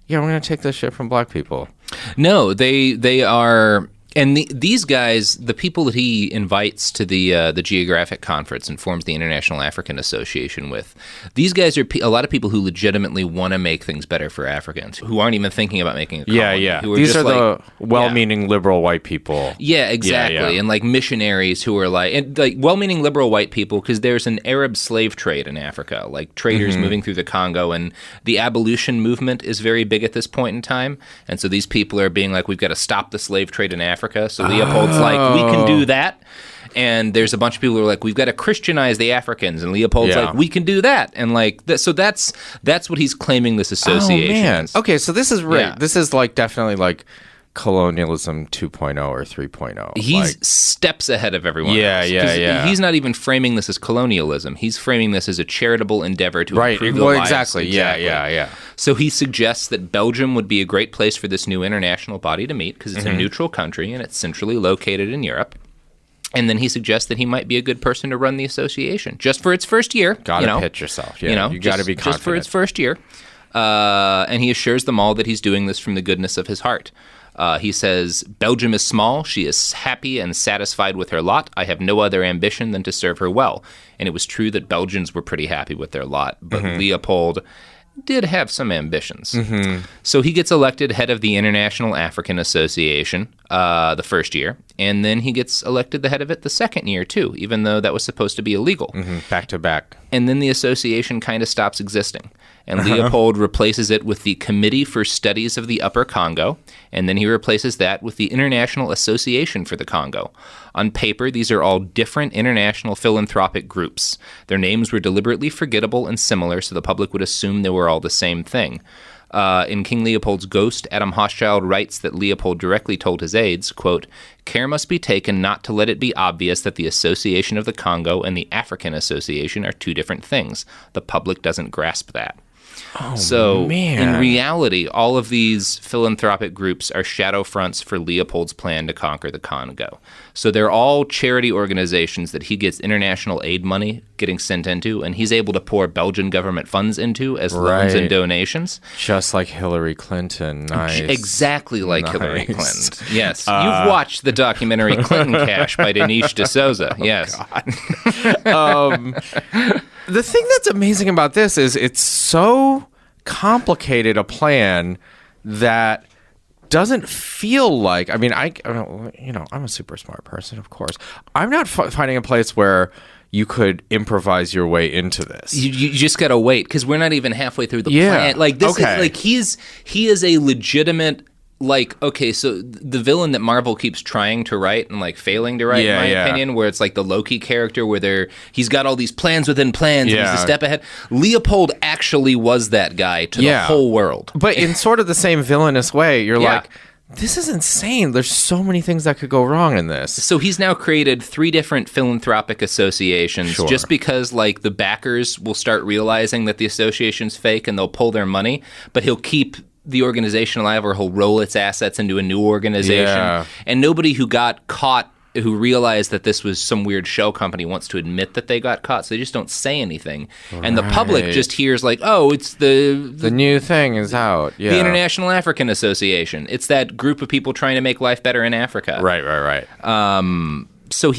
yeah, we're going to take this shit from black people. No, they are... And these guys, the people that he invites to the Geographic Conference and forms the International African Association with, these guys are a lot of people who legitimately want to make things better for Africans, who aren't even thinking about making a colony. Yeah. Who are these just are the well-meaning liberal white people. Yeah, exactly. Yeah. And like missionaries who are like well-meaning liberal white people, because there's an Arab slave trade in Africa, like traders moving through the Congo, and the abolition movement is very big at this point in time. And so these people are being like, we've got to stop the slave trade in Africa. So Leopold's like, we can do that. And there's a bunch of people who are like, we've got to Christianize the Africans. And Leopold's like, we can do that. And like, so that's what he's claiming this association is. Okay, so this is right. Yeah. This is like definitely like colonialism 2.0 or 3.0. He's steps ahead of everyone else. Yeah. He's not even framing this as colonialism. He's framing this as a charitable endeavor to improve the lives. Exactly. Yeah. So he suggests that Belgium would be a great place for this new international body to meet because it's a neutral country and it's centrally located in Europe. And then he suggests that he might be a good person to run the association just for its first year. Gotta pitch yourself. Yeah, you gotta be confident. Just for its first year. And he assures them all that he's doing this from the goodness of his heart. He says, Belgium is small. She is happy and satisfied with her lot. I have no other ambition than to serve her well. And it was true that Belgians were pretty happy with their lot. But Leopold did have some ambitions. So he gets elected head of the International African Association the first year, and then he gets elected the head of it the second year, too, even though that was supposed to be illegal. Back to back. And then the association kind of stops existing. And Leopold replaces it with the Committee for Studies of the Upper Congo, and then he replaces that with the International Association for the Congo. On paper, these are all different international philanthropic groups. Their names were deliberately forgettable and similar, so the public would assume they were all the same thing. In King Leopold's Ghost, Adam Hochschild writes that Leopold directly told his aides, quote, care must be taken not to let it be obvious that the Association of the Congo and the African Association are two different things. The public doesn't grasp that. So man. in reality, all of these philanthropic groups are shadow fronts for Leopold's plan to conquer the Congo. So they're all charity organizations that he gets international aid money getting sent into, and he's able to pour Belgian government funds into as loans and donations. Just like Hillary Clinton. Nice. Exactly like Hillary Clinton. Yes. You've watched the documentary Clinton Cash by Dinesh D'Souza. Yes. The thing that's amazing about this is it's so complicated a plan that doesn't feel like, I mean, I'm a super smart person, of course. I'm not finding a place where you could improvise your way into this. You just gotta wait, because we're not even halfway through the plan. Like this is like he is a legitimate, like, okay, so the villain that Marvel keeps trying to write and like failing to write, in my opinion, where it's like the Loki character where he's got all these plans within plans and he's a step ahead. Leopold actually was that guy to the whole world. But in sort of the same villainous way, you're like, this is insane. There's so many things that could go wrong in this. So he's now created 3 different philanthropic associations just because, like, the backers will start realizing that the association's fake and they'll pull their money, but he'll keep the organization alive, or he'll roll its assets into a new organization. Yeah. And nobody who got caught, who realized that this was some weird shell company, wants to admit that they got caught, so they just don't say anything. Right. And the public just hears like, oh, it's the new thing is out. Yeah. The International African Association. It's that group of people trying to make life better in Africa. Right. So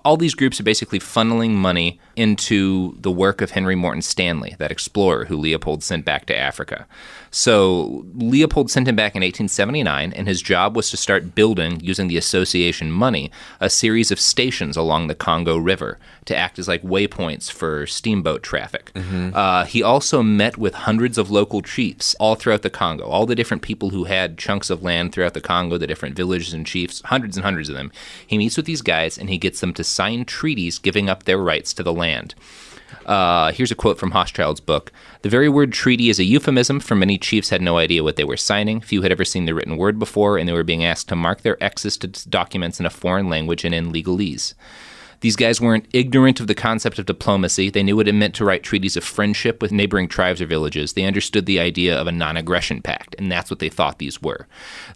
all these groups are basically funneling money into the work of Henry Morton Stanley, that explorer who Leopold sent back to Africa. So Leopold sent him back in 1879, and his job was to start building, using the association money, a series of stations along the Congo River to act as like waypoints for steamboat traffic. Mm-hmm. He also met with hundreds of local chiefs all throughout the Congo, all the different people who had chunks of land throughout the Congo, the different villages and chiefs, hundreds and hundreds of them. He meets with these guys, and he gets them to sign treaties giving up their rights to the land. Here's a quote from Hochschild's book. The very word treaty is a euphemism, for many chiefs had no idea what they were signing. Few had ever seen the written word before, and they were being asked to mark their X's to documents in a foreign language and in legalese. These guys weren't ignorant of the concept of diplomacy. They knew what it meant to write treaties of friendship with neighboring tribes or villages. They understood the idea of a non-aggression pact, and that's what they thought these were.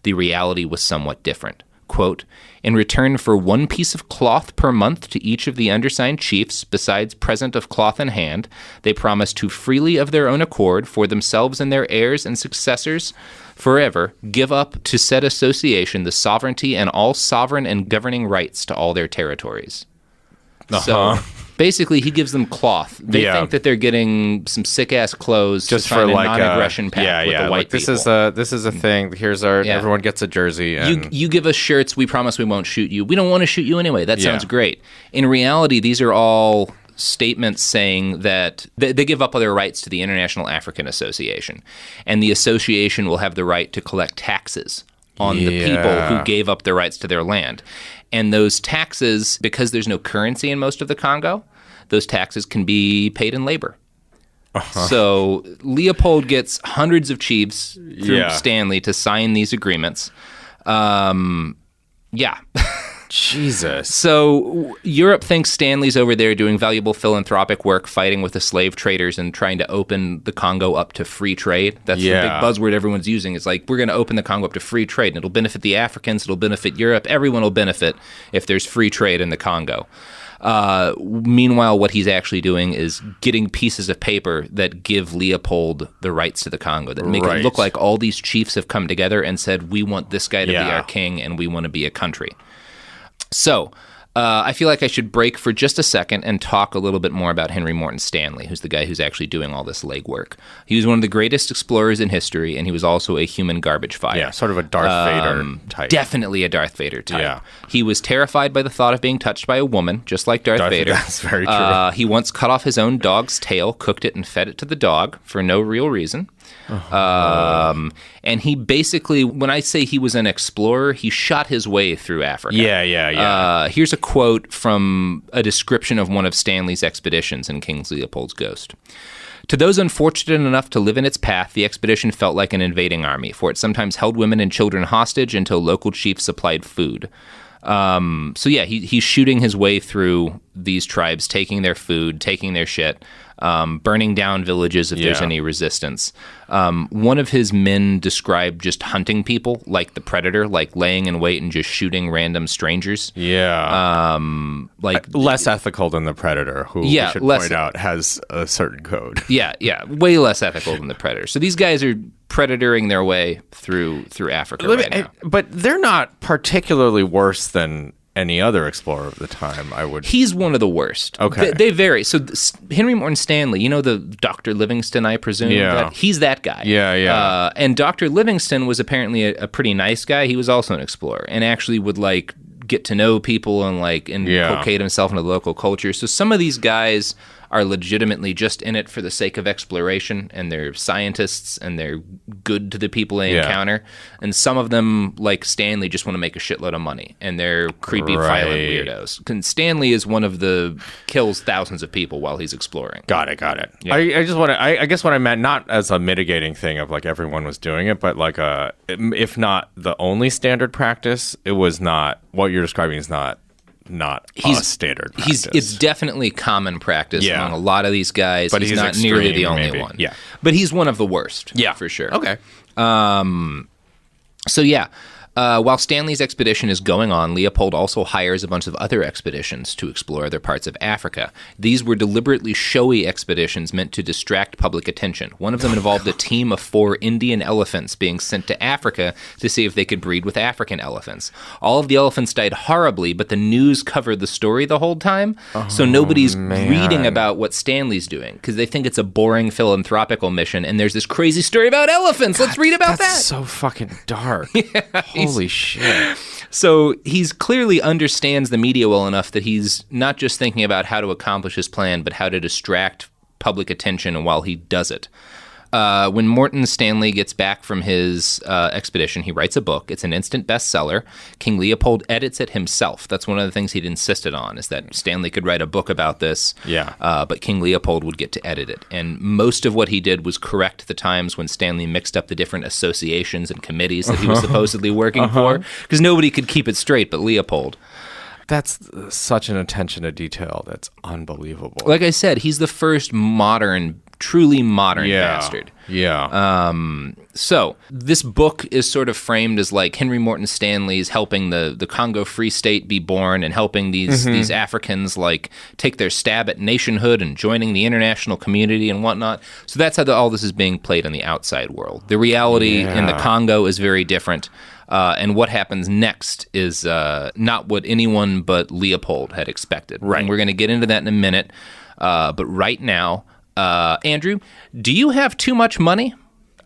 The reality was somewhat different. Quote, in return for 1 piece of cloth per month to each of the undersigned chiefs, besides present of cloth in hand, they promised to freely of their own accord, for themselves and their heirs and successors, forever give up to said association the sovereignty and all sovereign and governing rights to all their territories. So basically, he gives them cloth. They think that they're getting some sick-ass clothes just to sign for a like non-aggression pact with the white people. This is a thing. Here's our everyone gets a jersey. And you give us shirts. We promise we won't shoot you. We don't want to shoot you anyway. That sounds great. In reality, these are all statements saying that they give up all their rights to the International African Association, and the association will have the right to collect taxes on the people who gave up their rights to their land. And those taxes, because there's no currency in most of the Congo, those taxes can be paid in labor. So Leopold gets hundreds of chiefs through Stanley to sign these agreements. Jesus. So Europe thinks Stanley's over there doing valuable philanthropic work, fighting with the slave traders and trying to open the Congo up to free trade. That's the big buzzword everyone's using. It's like, we're going to open the Congo up to free trade, and it'll benefit the Africans, it'll benefit Europe. Everyone will benefit if there's free trade in the Congo. Meanwhile, what he's actually doing is getting pieces of paper that give Leopold the rights to the Congo, that make it look like all these chiefs have come together and said, we want this guy to be our king, and we want to be a country. So, I feel like I should break for just a second and talk a little bit more about Henry Morton Stanley, who's the guy who's actually doing all this legwork. He was one of the greatest explorers in history, and he was also a human garbage fire. Yeah, sort of a Darth Vader type. Definitely a Darth Vader type. Yeah. He was terrified by the thought of being touched by a woman, just like Darth Vader. That's very true. He once cut off his own dog's tail, cooked it, and fed it to the dog for no real reason. And he basically, when I say he was an explorer, he shot his way through Africa. Here's a quote from a description of one of Stanley's expeditions in King Leopold's Ghost. To those unfortunate enough to live in its path, the expedition felt like an invading army, for it sometimes held women and children hostage until local chiefs supplied food. He's shooting his way through these tribes, taking their food, taking their shit. burning down villages if there's any resistance. One of his men described just hunting people like the Predator, like laying in wait and just shooting random strangers. Yeah. Like less ethical than the Predator, who we should point out has a certain code. Yeah, way less ethical than the Predator. So these guys are predatoring their way through Africa right now. But they're not particularly worse than any other explorer of the time, I would... He's one of the worst. Okay. They vary. So Henry Morton Stanley, you know the Dr. Livingston, I presume? Yeah. He's that guy. Yeah. And Dr. Livingston was apparently a pretty nice guy. He was also an explorer and actually would, like, get to know people and inculcate himself into the local culture. So some of these guys are legitimately just in it for the sake of exploration, and they're scientists, and they're good to the people they encounter. And some of them, like Stanley, just want to make a shitload of money, and they're creepy, violent weirdos. And Stanley is one of the kills thousands of people while he's exploring. Got it. Yeah. I just want to. I guess what I meant, not as a mitigating thing of like everyone was doing it, but like if not the only standard practice, it was not. What you're describing is not a standard practice. It's definitely common practice among a lot of these guys. But he's not extreme, nearly the only maybe. one. Yeah. But he's one of the worst. Yeah. For sure. Okay. While Stanley's expedition is going on, Leopold also hires a bunch of other expeditions to explore other parts of Africa. These were deliberately showy expeditions meant to distract public attention. One of them involved a team of 4 Indian elephants being sent to Africa to see if they could breed with African elephants. All of the elephants died horribly, but the news covered the story the whole time, so nobody's reading about what Stanley's doing because they think it's a boring philanthropical mission, and there's this crazy story about elephants. Let's read about that. That's so fucking dark. Holy shit. So he's clearly understands the media well enough that he's not just thinking about how to accomplish his plan, but how to distract public attention while he does it. When Morton Stanley gets back from his expedition, he writes a book. It's an instant bestseller. King Leopold edits it himself. That's one of the things he'd insisted on, is that Stanley could write a book about this, but King Leopold would get to edit it. And most of what he did was correct the times when Stanley mixed up the different associations and committees that he was supposedly working for, because nobody could keep it straight but Leopold. That's such an attention to detail. That's unbelievable. Like I said, he's the first truly modern bastard. Yeah. So this book is sort of framed as like Henry Morton Stanley's helping the Congo Free State be born and helping these Africans like take their stab at nationhood and joining the international community and whatnot. So that's how all this is being played in the outside world. The reality in the Congo is very different. And what happens next is not what anyone but Leopold had expected. Right. And we're going to get into that in a minute. But right now, Andrew, do you have too much money?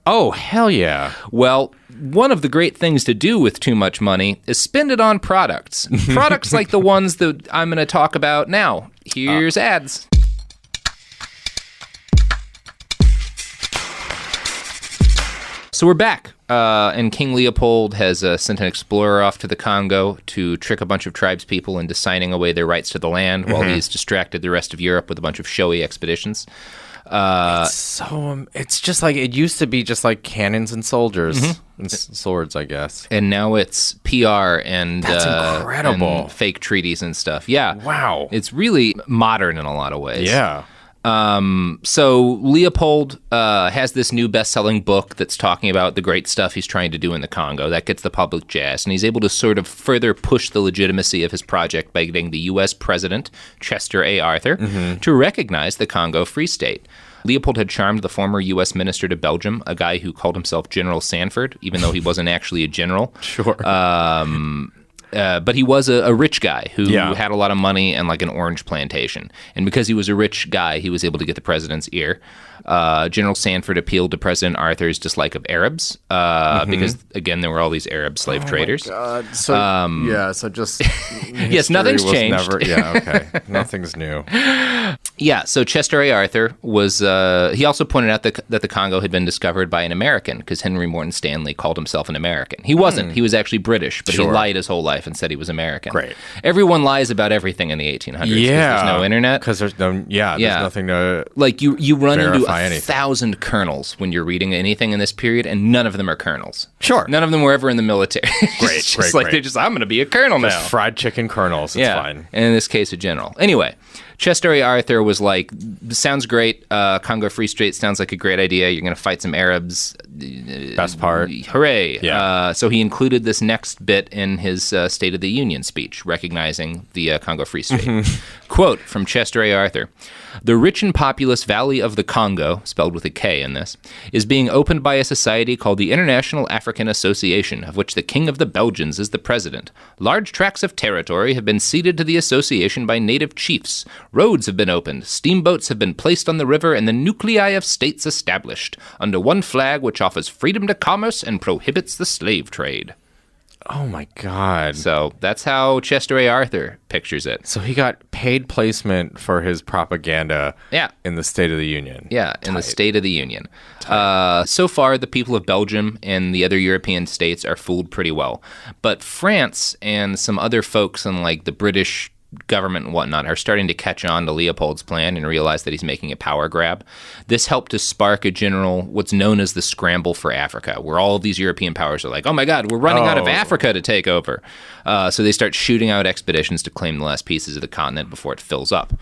Oh, hell yeah. Well, one of the great things to do with too much money is spend it on products. Products like the ones that I'm going to talk about now. Here's ads. So we're back, and King Leopold has sent an explorer off to the Congo to trick a bunch of tribespeople into signing away their rights to the land while he's distracted the rest of Europe with a bunch of showy expeditions. It's just like, it used to be just like cannons and soldiers and swords, I guess. And now it's PR and that's incredible. And fake treaties and stuff. Yeah. Wow. It's really modern in a lot of ways. Yeah. So Leopold has this new best-selling book that's talking about the great stuff he's trying to do in the Congo. That gets the public jazzed, and he's able to sort of further push the legitimacy of his project by getting the U.S. President, Chester A. Arthur, to recognize the Congo Free State. Leopold had charmed the former U.S. minister to Belgium, a guy who called himself General Sanford, even though he wasn't actually a general. Sure. But he was a rich guy who had a lot of money and like an orange plantation. And because he was a rich guy, he was able to get the president's ear. General Sanford appealed to President Arthur's dislike of Arabs because, again, there were all these Arab slave traders. My God. So, so just... yes, nothing's changed. Okay. Nothing's new. Yeah, so Chester A. Arthur was... he also pointed out that the Congo had been discovered by an American because Henry Morton Stanley called himself an American. He wasn't. He was actually British, but he lied his whole life and said he was American. Great. Everyone lies about everything in the 1800s because there's no internet. Because there's no... there's nothing to... Like, you run into anything. 1,000 colonels when you're reading anything in this period, and none of them are colonels. Sure. None of them were ever in the military. Great, They're just, I'm going to be a colonel now. Fried chicken colonels. It's fine. And in this case, a general. Anyway, Chester A. Arthur was like, sounds great. Congo Free State sounds like a great idea. You're going to fight some Arabs. Best part. Hooray. Yeah. So he included this next bit in his State of the Union speech, recognizing the Congo Free State. Quote from Chester A. Arthur. The rich and populous Valley of the Congo, spelled with a K in this, is being opened by a society called the International African Association, of which the King of the Belgians is the president. Large tracts of territory have been ceded to the association by native chiefs. Roads have been opened, steamboats have been placed on the river, and the nuclei of states established, under one flag which offers freedom to commerce and prohibits the slave trade. Oh my God. So that's how Chester A. Arthur pictures it. So he got paid placement for his propaganda in the State of the Union. Yeah, in the State of the Union. So far, the people of Belgium and the other European states are fooled pretty well. But France and some other folks in like the British government and whatnot are starting to catch on to Leopold's plan and realize that he's making a power grab. This helped to spark a general, what's known as the scramble for Africa, where all of these European powers are like, oh my God, we're running out of Africa to take over. So they start shooting out expeditions to claim the last pieces of the continent before it fills up.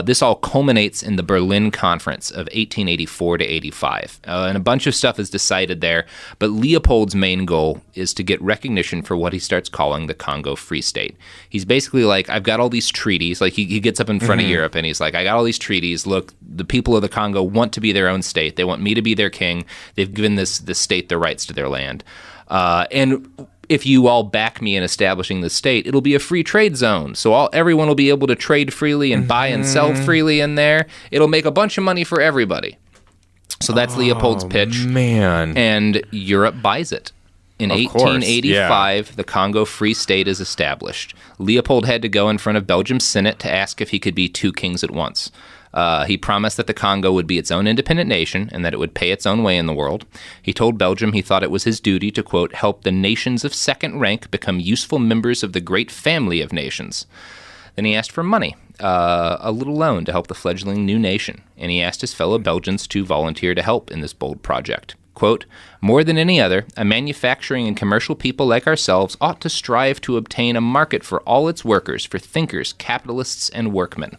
This all culminates in the Berlin Conference of 1884 to 85. And a bunch of stuff is decided there, but Leopold's main goal is to get recognition for what he starts calling the Congo Free State. He's basically like, I've got all these treaties. Like he gets up in front of Europe and he's like, I got all these treaties. Look, the people of the Congo want to be their own state. They want me to be their king. They've given this state the rights to their land. And if you all back me in establishing the state, it'll be a free trade zone. So everyone will be able to trade freely and buy and sell freely in there. It'll make a bunch of money for everybody. So that's Leopold's pitch. Man. And Europe buys it. In 1885, the Congo Free State is established. Leopold had to go in front of Belgium's Senate to ask if he could be two kings at once. He promised that the Congo would be its own independent nation and that it would pay its own way in the world. He told Belgium he thought it was his duty to, quote, help the nations of second rank become useful members of the great family of nations. Then he asked for money, a little loan to help the fledgling new nation, and he asked his fellow Belgians to volunteer to help in this bold project. Quote, more than any other, a manufacturing and commercial people like ourselves ought to strive to obtain a market for all its workers, for thinkers, capitalists, and workmen.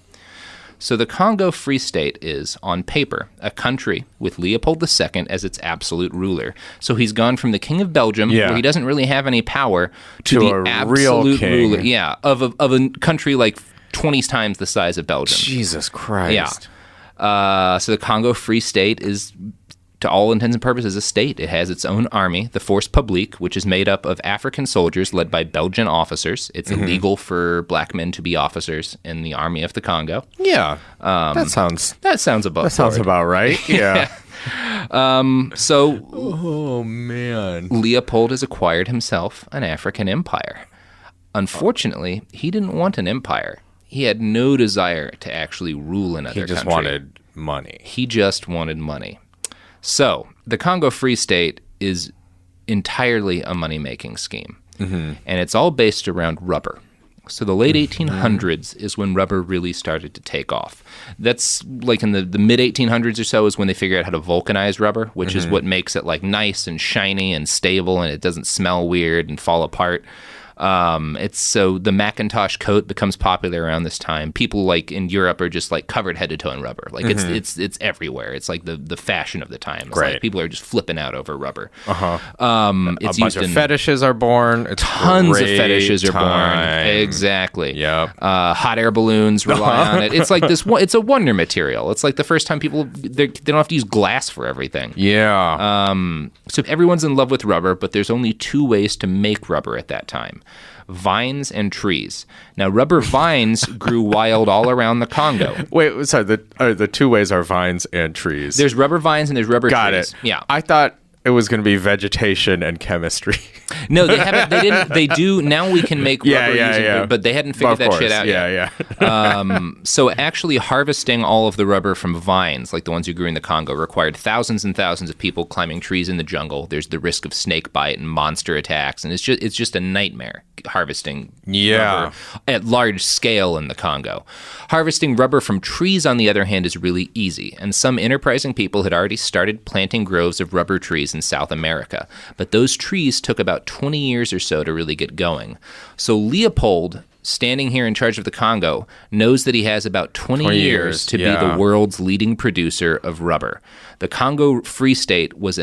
So the Congo Free State is, on paper, a country with Leopold II as its absolute ruler. So he's gone from the King of Belgium, where he doesn't really have any power, to the absolute ruler. Yeah, of a country like 20 times the size of Belgium. Jesus Christ. Yeah. So the Congo Free State is, to all intents and purposes, a state. It has its own army, the Force Publique, which is made up of African soldiers led by Belgian officers. It's illegal for black men to be officers in the army of the Congo. Yeah, that sounds about right. Yeah. Oh man, Leopold has acquired himself an African empire. Unfortunately, he didn't want an empire. He had no desire to actually rule another country. He just wanted money. He just wanted money. So, the Congo Free State is entirely a money-making scheme, and it's all based around rubber. So the late 1800s is when rubber really started to take off. That's like in the mid-1800s or so is when they figured out how to vulcanize rubber, which is what makes it like nice and shiny and stable, and it doesn't smell weird and fall apart. It's so the Macintosh coat becomes popular around this time. People like in Europe are just like covered head to toe in rubber. Like it's everywhere. It's like the fashion of the time. It's like people are just flipping out over rubber. It's a bunch of fetishes are born. It's tons of fetishes are born. Exactly. Yep. Hot air balloons rely on it. It's like this. It's a wonder material. It's like the first time people they don't have to use glass for everything. Yeah. So everyone's in love with rubber, but there's only two ways to make rubber at that time. Vines and trees. Now, rubber vines grew wild all around the Congo. Wait, sorry. The two ways are vines and trees. There's rubber vines and there's rubber trees. Got it. Yeah. I thought it was going to be vegetation and chemistry. No, they haven't. They didn't. They do now. We can make rubber using, but they hadn't figured that shit out yet. So actually, harvesting all of the rubber from vines, like the ones you grew in the Congo, required thousands and thousands of people climbing trees in the jungle. There's the risk of snake bite and monster attacks, and it's just a nightmare harvesting rubber at large scale in the Congo. Harvesting rubber from trees, on the other hand, is really easy, and some enterprising people had already started planting groves of rubber trees in South America. But those trees took about 20 years or so to really get going. So Leopold standing here in charge of the Congo, knows that he has about 20 years to be the world's leading producer of rubber. The Congo Free State was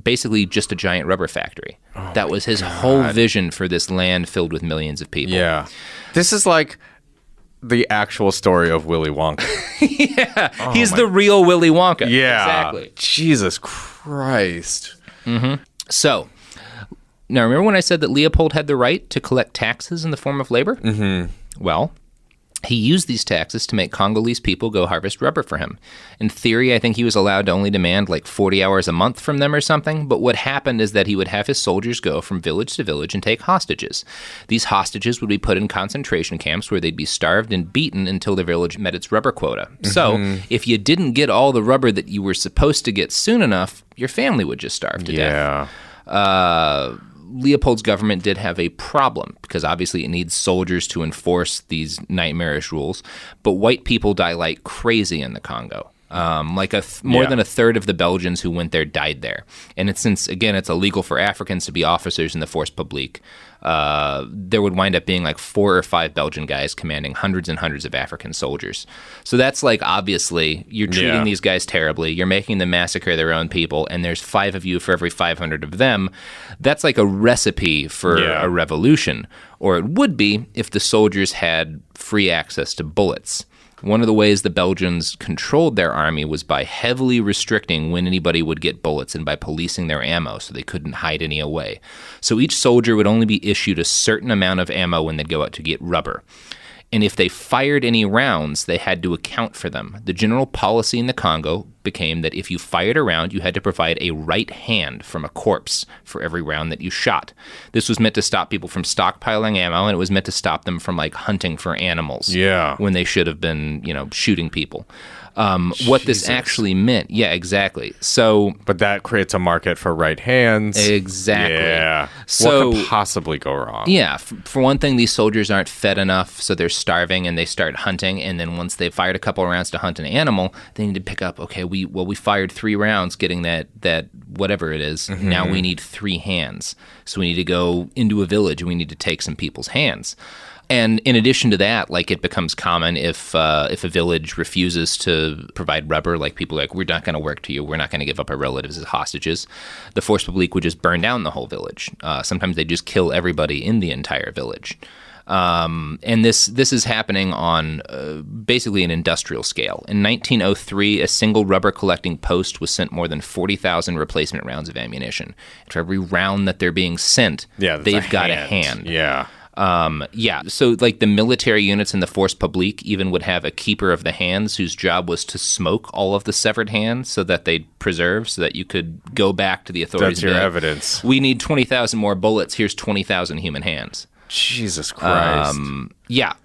basically just a giant rubber factory. That was his whole vision for this land filled with millions of people. Yeah. This is like the actual story of Willy Wonka. He's the real Willy Wonka. Yeah. Exactly. Jesus Christ. So, now remember when I said that Leopold had the right to collect taxes in the form of labor? Well, he used these taxes to make Congolese people go harvest rubber for him. In theory, I think he was allowed to only demand like 40 hours a month from them or something, but what happened is that he would have his soldiers go from village to village and take hostages. These hostages would be put in concentration camps where they'd be starved and beaten until the village met its rubber quota. So, if you didn't get all the rubber that you were supposed to get soon enough, your family would just starve to death. Leopold's government did have a problem because obviously it needs soldiers to enforce these nightmarish rules, but white people die like crazy in the Congo. More than a third of the Belgians who went there died there. And since it's illegal for Africans to be officers in the force publique, there would wind up being like 4 or 5 Belgian guys commanding hundreds and hundreds of African soldiers. So that's like, obviously, you're treating these guys terribly. You're making them massacre their own people, and there's 5 of you for every 500 of them. That's like a recipe for a revolution. Or it would be if the soldiers had free access to bullets. One of the ways the Belgians controlled their army was by heavily restricting when anybody would get bullets and by policing their ammo so they couldn't hide any away. So each soldier would only be issued a certain amount of ammo when they'd go out to get rubber. And if they fired any rounds, they had to account for them. The general policy in the Congo became that if you fired a round, you had to provide a right hand from a corpse for every round that you shot. This was meant to stop people from stockpiling ammo, and it was meant to stop them from like hunting for animals when they should have been, shooting people. What this actually meant. Yeah, exactly. So, but that creates a market for right hands. Exactly. Yeah. So, what could possibly go wrong? Yeah. For one thing, these soldiers aren't fed enough, so they're starving and they start hunting. And then once they've fired a couple of rounds to hunt an animal, they need to pick up, okay, we fired 3 rounds getting that whatever it is. Now we need 3 hands. So we need to go into a village and we need to take some people's hands. And in addition to that, like it becomes common if a village refuses to provide rubber, like people are like, we're not going to work to you, we're not going to give up our relatives as hostages, the force publique would just burn down the whole village. Sometimes they just kill everybody in the entire village. And this is happening on basically an industrial scale. In 1903, a single rubber collecting post was sent more than 40,000 replacement rounds of ammunition. For every round that they're being sent, they've got a hand. Yeah. So like the military units in the force publique even would have a keeper of the hands whose job was to smoke all of the severed hands so that they'd preserve, so that you could go back to the authorities. That's your evidence. We need 20,000 more bullets. Here's 20,000 human hands. Jesus Christ.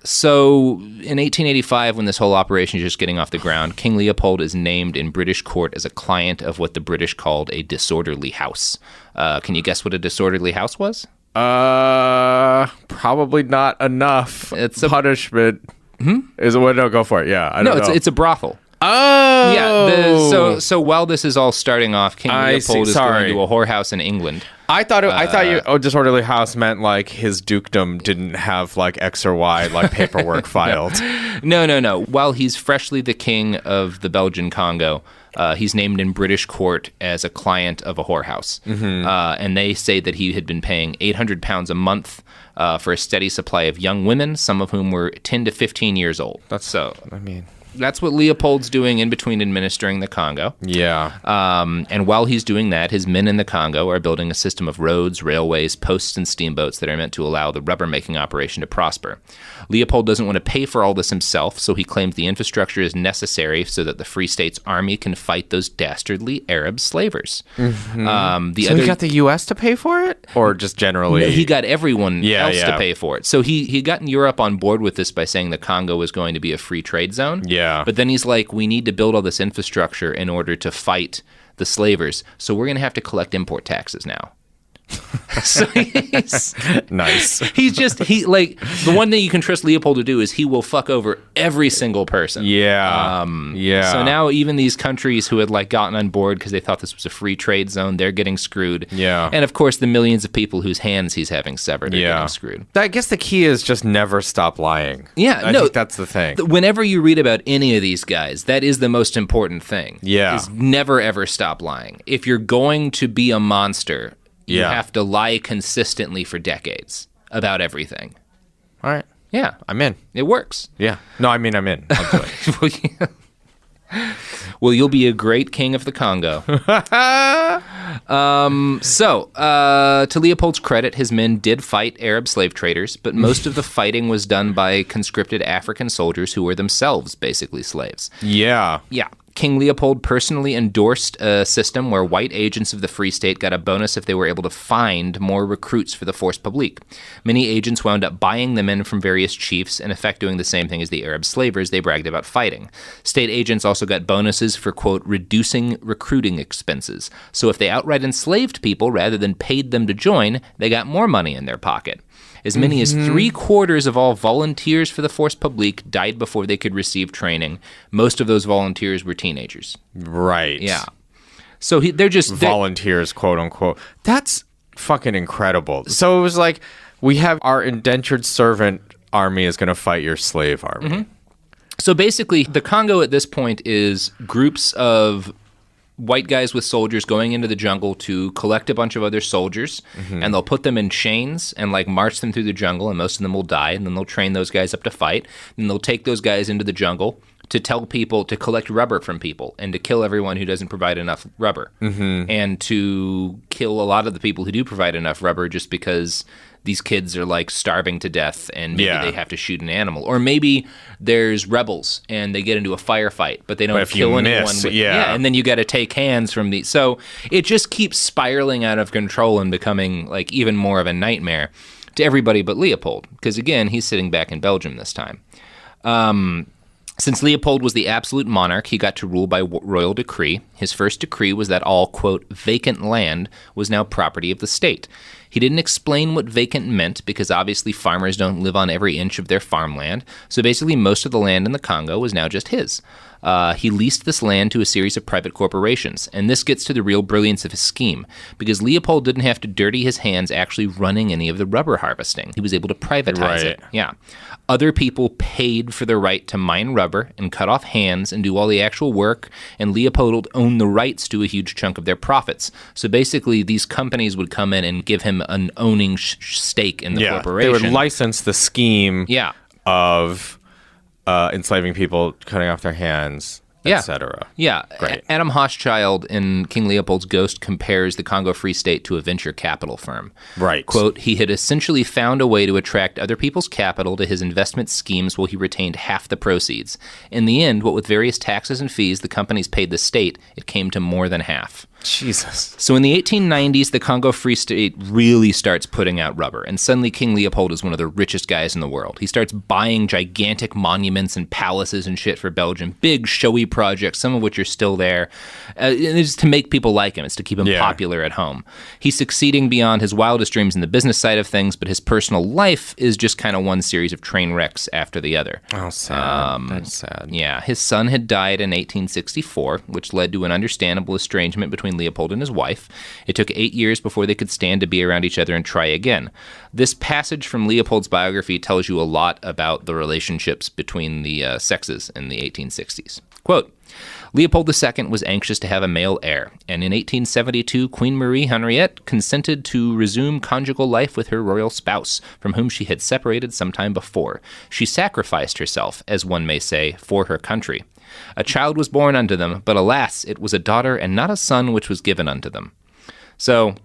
So in 1885, when this whole operation is just getting off the ground, King Leopold is named in British court as a client of what the British called a disorderly house. Can you guess what a disorderly house was? Probably not enough. It's a punishment. Is it? No, go for it. Yeah, I don't know. It's a brothel. Oh, yeah. So while this is all starting off, King Leopold is going to a whorehouse in England. I thought you disorderly house meant like his dukedom didn't have like X or Y like paperwork filed. No. While he's freshly the king of the Belgian Congo, he's named in British court as a client of a whorehouse. And they say that he had been paying £800 a month for a steady supply of young women, some of whom were 10 to 15 years old. That's what Leopold's doing in between administering the Congo. Yeah. And while he's doing that, his men in the Congo are building a system of roads, railways, posts, and steamboats that are meant to allow the rubber-making operation to prosper. Leopold doesn't want to pay for all this himself, so he claims the infrastructure is necessary so that the Free State's army can fight those dastardly Arab slavers. He got the U.S. to pay for it? Or just generally? He got everyone else to pay for it. So he got Europe on board with this by saying the Congo was going to be a free trade zone. Yeah. But then he's like, we need to build all this infrastructure in order to fight the slavers, so we're going to have to collect import taxes now. So he's Nice. The one thing you can trust Leopold to do is he will fuck over every single person. Yeah. Yeah. So now even these countries who had like gotten on board because they thought this was a free trade zone, they're getting screwed. Yeah. And of course the millions of people whose hands he's having severed are getting screwed. I guess the key is just never stop lying. Yeah, I think that's the thing. Whenever you read about any of these guys, that is the most important thing. Yeah. Is never ever stop lying. If you're going to be a monster, you have to lie consistently for decades about everything. All right. Yeah. I'm in. It works. Yeah. No, I mean, I'm in. I'll do it. Well, you'll be a great king of the Congo. To Leopold's credit, his men did fight Arab slave traders, but most of the fighting was done by conscripted African soldiers who were themselves basically slaves. Yeah. Yeah. King Leopold personally endorsed a system where white agents of the Free State got a bonus if they were able to find more recruits for the force publique. Many agents wound up buying the men from various chiefs, in effect doing the same thing as the Arab slavers they bragged about fighting. State agents also got bonuses for, quote, reducing recruiting expenses. So if they outright enslaved people rather than paid them to join, they got more money in their pocket. As many as 3/4 of all volunteers for the force publique died before they could receive training. Most of those volunteers were teenagers. Right. Yeah. So they're just... volunteers, quote unquote. That's fucking incredible. So it was like, we have our indentured servant army is going to fight your slave army. Mm-hmm. So basically, the Congo at this point is groups of white guys with soldiers going into the jungle to collect a bunch of other soldiers, and they'll put them in chains and like march them through the jungle, and most of them will die, and then they'll train those guys up to fight, and they'll take those guys into the jungle to tell people to collect rubber from people and to kill everyone who doesn't provide enough rubber, and to kill a lot of the people who do provide enough rubber just because these kids are like starving to death and maybe they have to shoot an animal. Or maybe there's rebels and they get into a firefight, but they don't kill anyone. And then you got to take hands from the... So it just keeps spiraling out of control and becoming like even more of a nightmare to everybody but Leopold. Because again, he's sitting back in Belgium this time. Since Leopold was the absolute monarch, he got to rule by royal decree. His first decree was that all, quote, vacant land was now property of the state. He didn't explain what vacant meant because obviously farmers don't live on every inch of their farmland. So basically most of the land in the Congo was now just his. He leased this land to a series of private corporations, and this gets to the real brilliance of his scheme, because Leopold didn't have to dirty his hands actually running any of the rubber harvesting. He was able to privatize it. Yeah. Other people paid for the right to mine rubber and cut off hands and do all the actual work, and Leopold owned the rights to a huge chunk of their profits. So basically, these companies would come in and give him an owning stake in the corporation. They would license the scheme of enslaving people, cutting off their hands, etc. Yeah. Great. Adam Hochschild in King Leopold's Ghost compares the Congo Free State to a venture capital firm. Right. Quote, he had essentially found a way to attract other people's capital to his investment schemes while he retained half the proceeds. In the end, what with various taxes and fees the companies paid the state, it came to more than half. Jesus. So in the 1890s, the Congo Free State really starts putting out rubber, and suddenly King Leopold is one of the richest guys in the world. He starts buying gigantic monuments and palaces and shit for Belgium, big showy projects, some of which are still there. It's to make people like him. It's to keep him popular at home. He's succeeding beyond his wildest dreams in the business side of things, but his personal life is just kind of one series of train wrecks after the other. Oh, sad. That's sad. Yeah, his son had died in 1864, which led to an understandable estrangement between Leopold and his wife. It took 8 years before they could stand to be around each other and try again. This passage from Leopold's biography tells you a lot about the relationships between the sexes in the 1860s. Quote, Leopold II was anxious to have a male heir, and in 1872, Queen Marie Henriette consented to resume conjugal life with her royal spouse, from whom she had separated some time before. She sacrificed herself, as one may say, for her country. A child was born unto them, but alas, it was a daughter and not a son which was given unto them. So,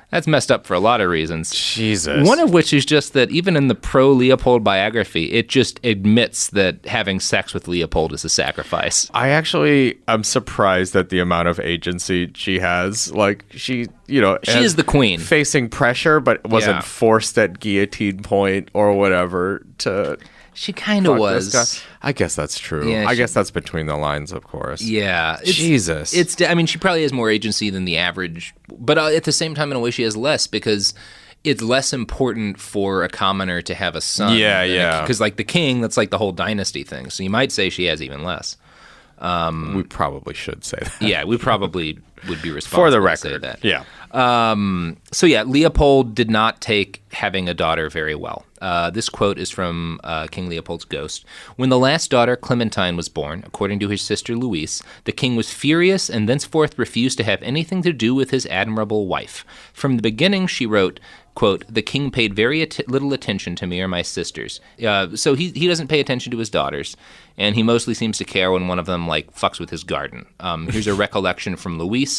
that's messed up for a lot of reasons. Jesus. One of which is just that even in the pro-Leopold biography, it just admits that having sex with Leopold is a sacrifice. I'm surprised at the amount of agency she has. Like, she is the queen. Facing pressure, but wasn't forced at guillotine point or whatever to... She kind of was. I guess that's true. Yeah, I guess that's between the lines, of course. Yeah. Jesus. She probably has more agency than the average, but at the same time, in a way, she has less because it's less important for a commoner to have a son. Yeah. Because, like, the king, that's like the whole dynasty thing. So you might say she has even less. We probably should say that. Yeah, we probably would be responsible For the to record. say that. Yeah. So yeah, Leopold did not take having a daughter very well. This quote is from King Leopold's Ghost. When the last daughter, Clementine, was born, according to his sister Louise, the king was furious and thenceforth refused to have anything to do with his admirable wife. From the beginning, she wrote, quote, the king paid very little attention to me or my sisters. So he doesn't pay attention to his daughters, and he mostly seems to care when one of them, like, fucks with his garden. Here's a recollection from Louise.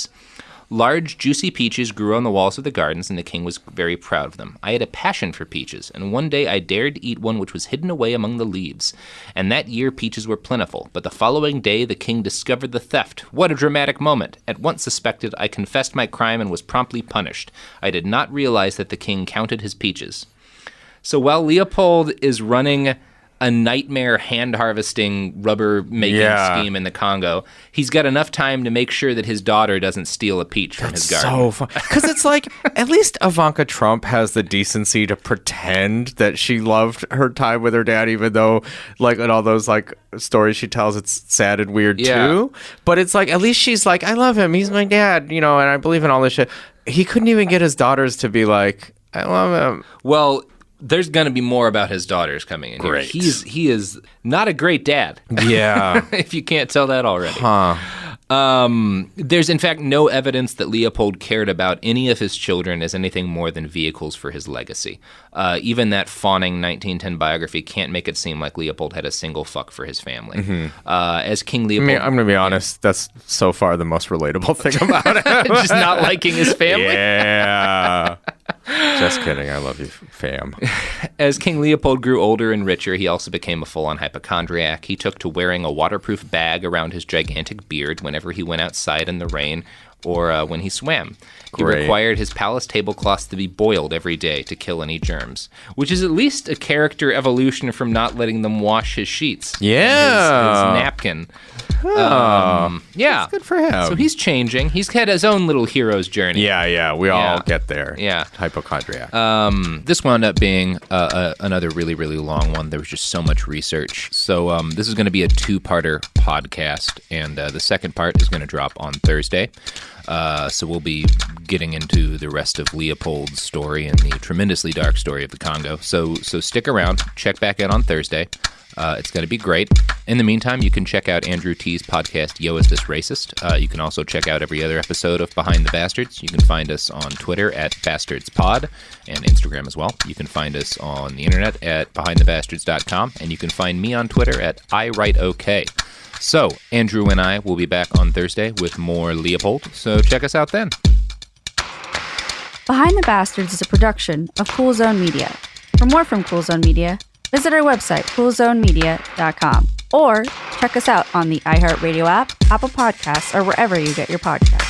Large, juicy peaches grew on the walls of the gardens, and the king was very proud of them. I had a passion for peaches, and one day I dared to eat one which was hidden away among the leaves. And that year peaches were plentiful, but the following day the king discovered the theft. What a dramatic moment! At once suspected, I confessed my crime and was promptly punished. I did not realize that the king counted his peaches. So while Leopold is running a nightmare hand-harvesting, rubber-making scheme in the Congo, he's got enough time to make sure that his daughter doesn't steal a peach from his garden. So fun. Because it's like, at least Ivanka Trump has the decency to pretend that she loved her time with her dad, even though, like, in all those, like, stories she tells, it's sad and weird, too. But it's like, at least she's like, I love him. He's my dad, and I believe in all this shit. He couldn't even get his daughters to be like, I love him. Well, there's going to be more about his daughters coming in here. He is not a great dad. Yeah. If you can't tell that already. Huh. There's, in fact, no evidence that Leopold cared about any of his children as anything more than vehicles for his legacy. Even that fawning 1910 biography can't make it seem like Leopold had a single fuck for his family. Mm-hmm. As King Leopold... I'm going to be honest, that's so far the most relatable thing about it. Just not liking his family? Yeah. Just kidding. I love you, fam. As King Leopold grew older and richer, he also became a full-on hypochondriac. He took to wearing a waterproof bag around his gigantic beard whenever he went outside in the rain or when he swam. He required his palace tablecloths to be boiled every day to kill any germs, which is at least a character evolution from not letting them wash his sheets. Yeah. His napkin. Oh, yeah. That's good for him. So he's changing. He's had his own little hero's journey. Yeah. We all get there. Yeah. Hypochondriac. This wound up being another really, really long one. There was just so much research. So this is going to be a two-parter podcast, and the second part is going to drop on Thursday. So we'll be getting into the rest of Leopold's story and the tremendously dark story of the Congo. So stick around. Check back in on Thursday. It's going to be great. In the meantime, you can check out Andrew T's podcast, Yo, Is This Racist? You can also check out every other episode of Behind the Bastards. You can find us on Twitter at BastardsPod and Instagram as well. You can find us on the internet at BehindTheBastards.com, and you can find me on Twitter at IWriteOK. So, Andrew and I will be back on Thursday with more Leopold, so check us out then. Behind the Bastards is a production of Cool Zone Media. For more from Cool Zone Media, visit our website, coolzonemedia.com, or check us out on the iHeartRadio app, Apple Podcasts, or wherever you get your podcasts.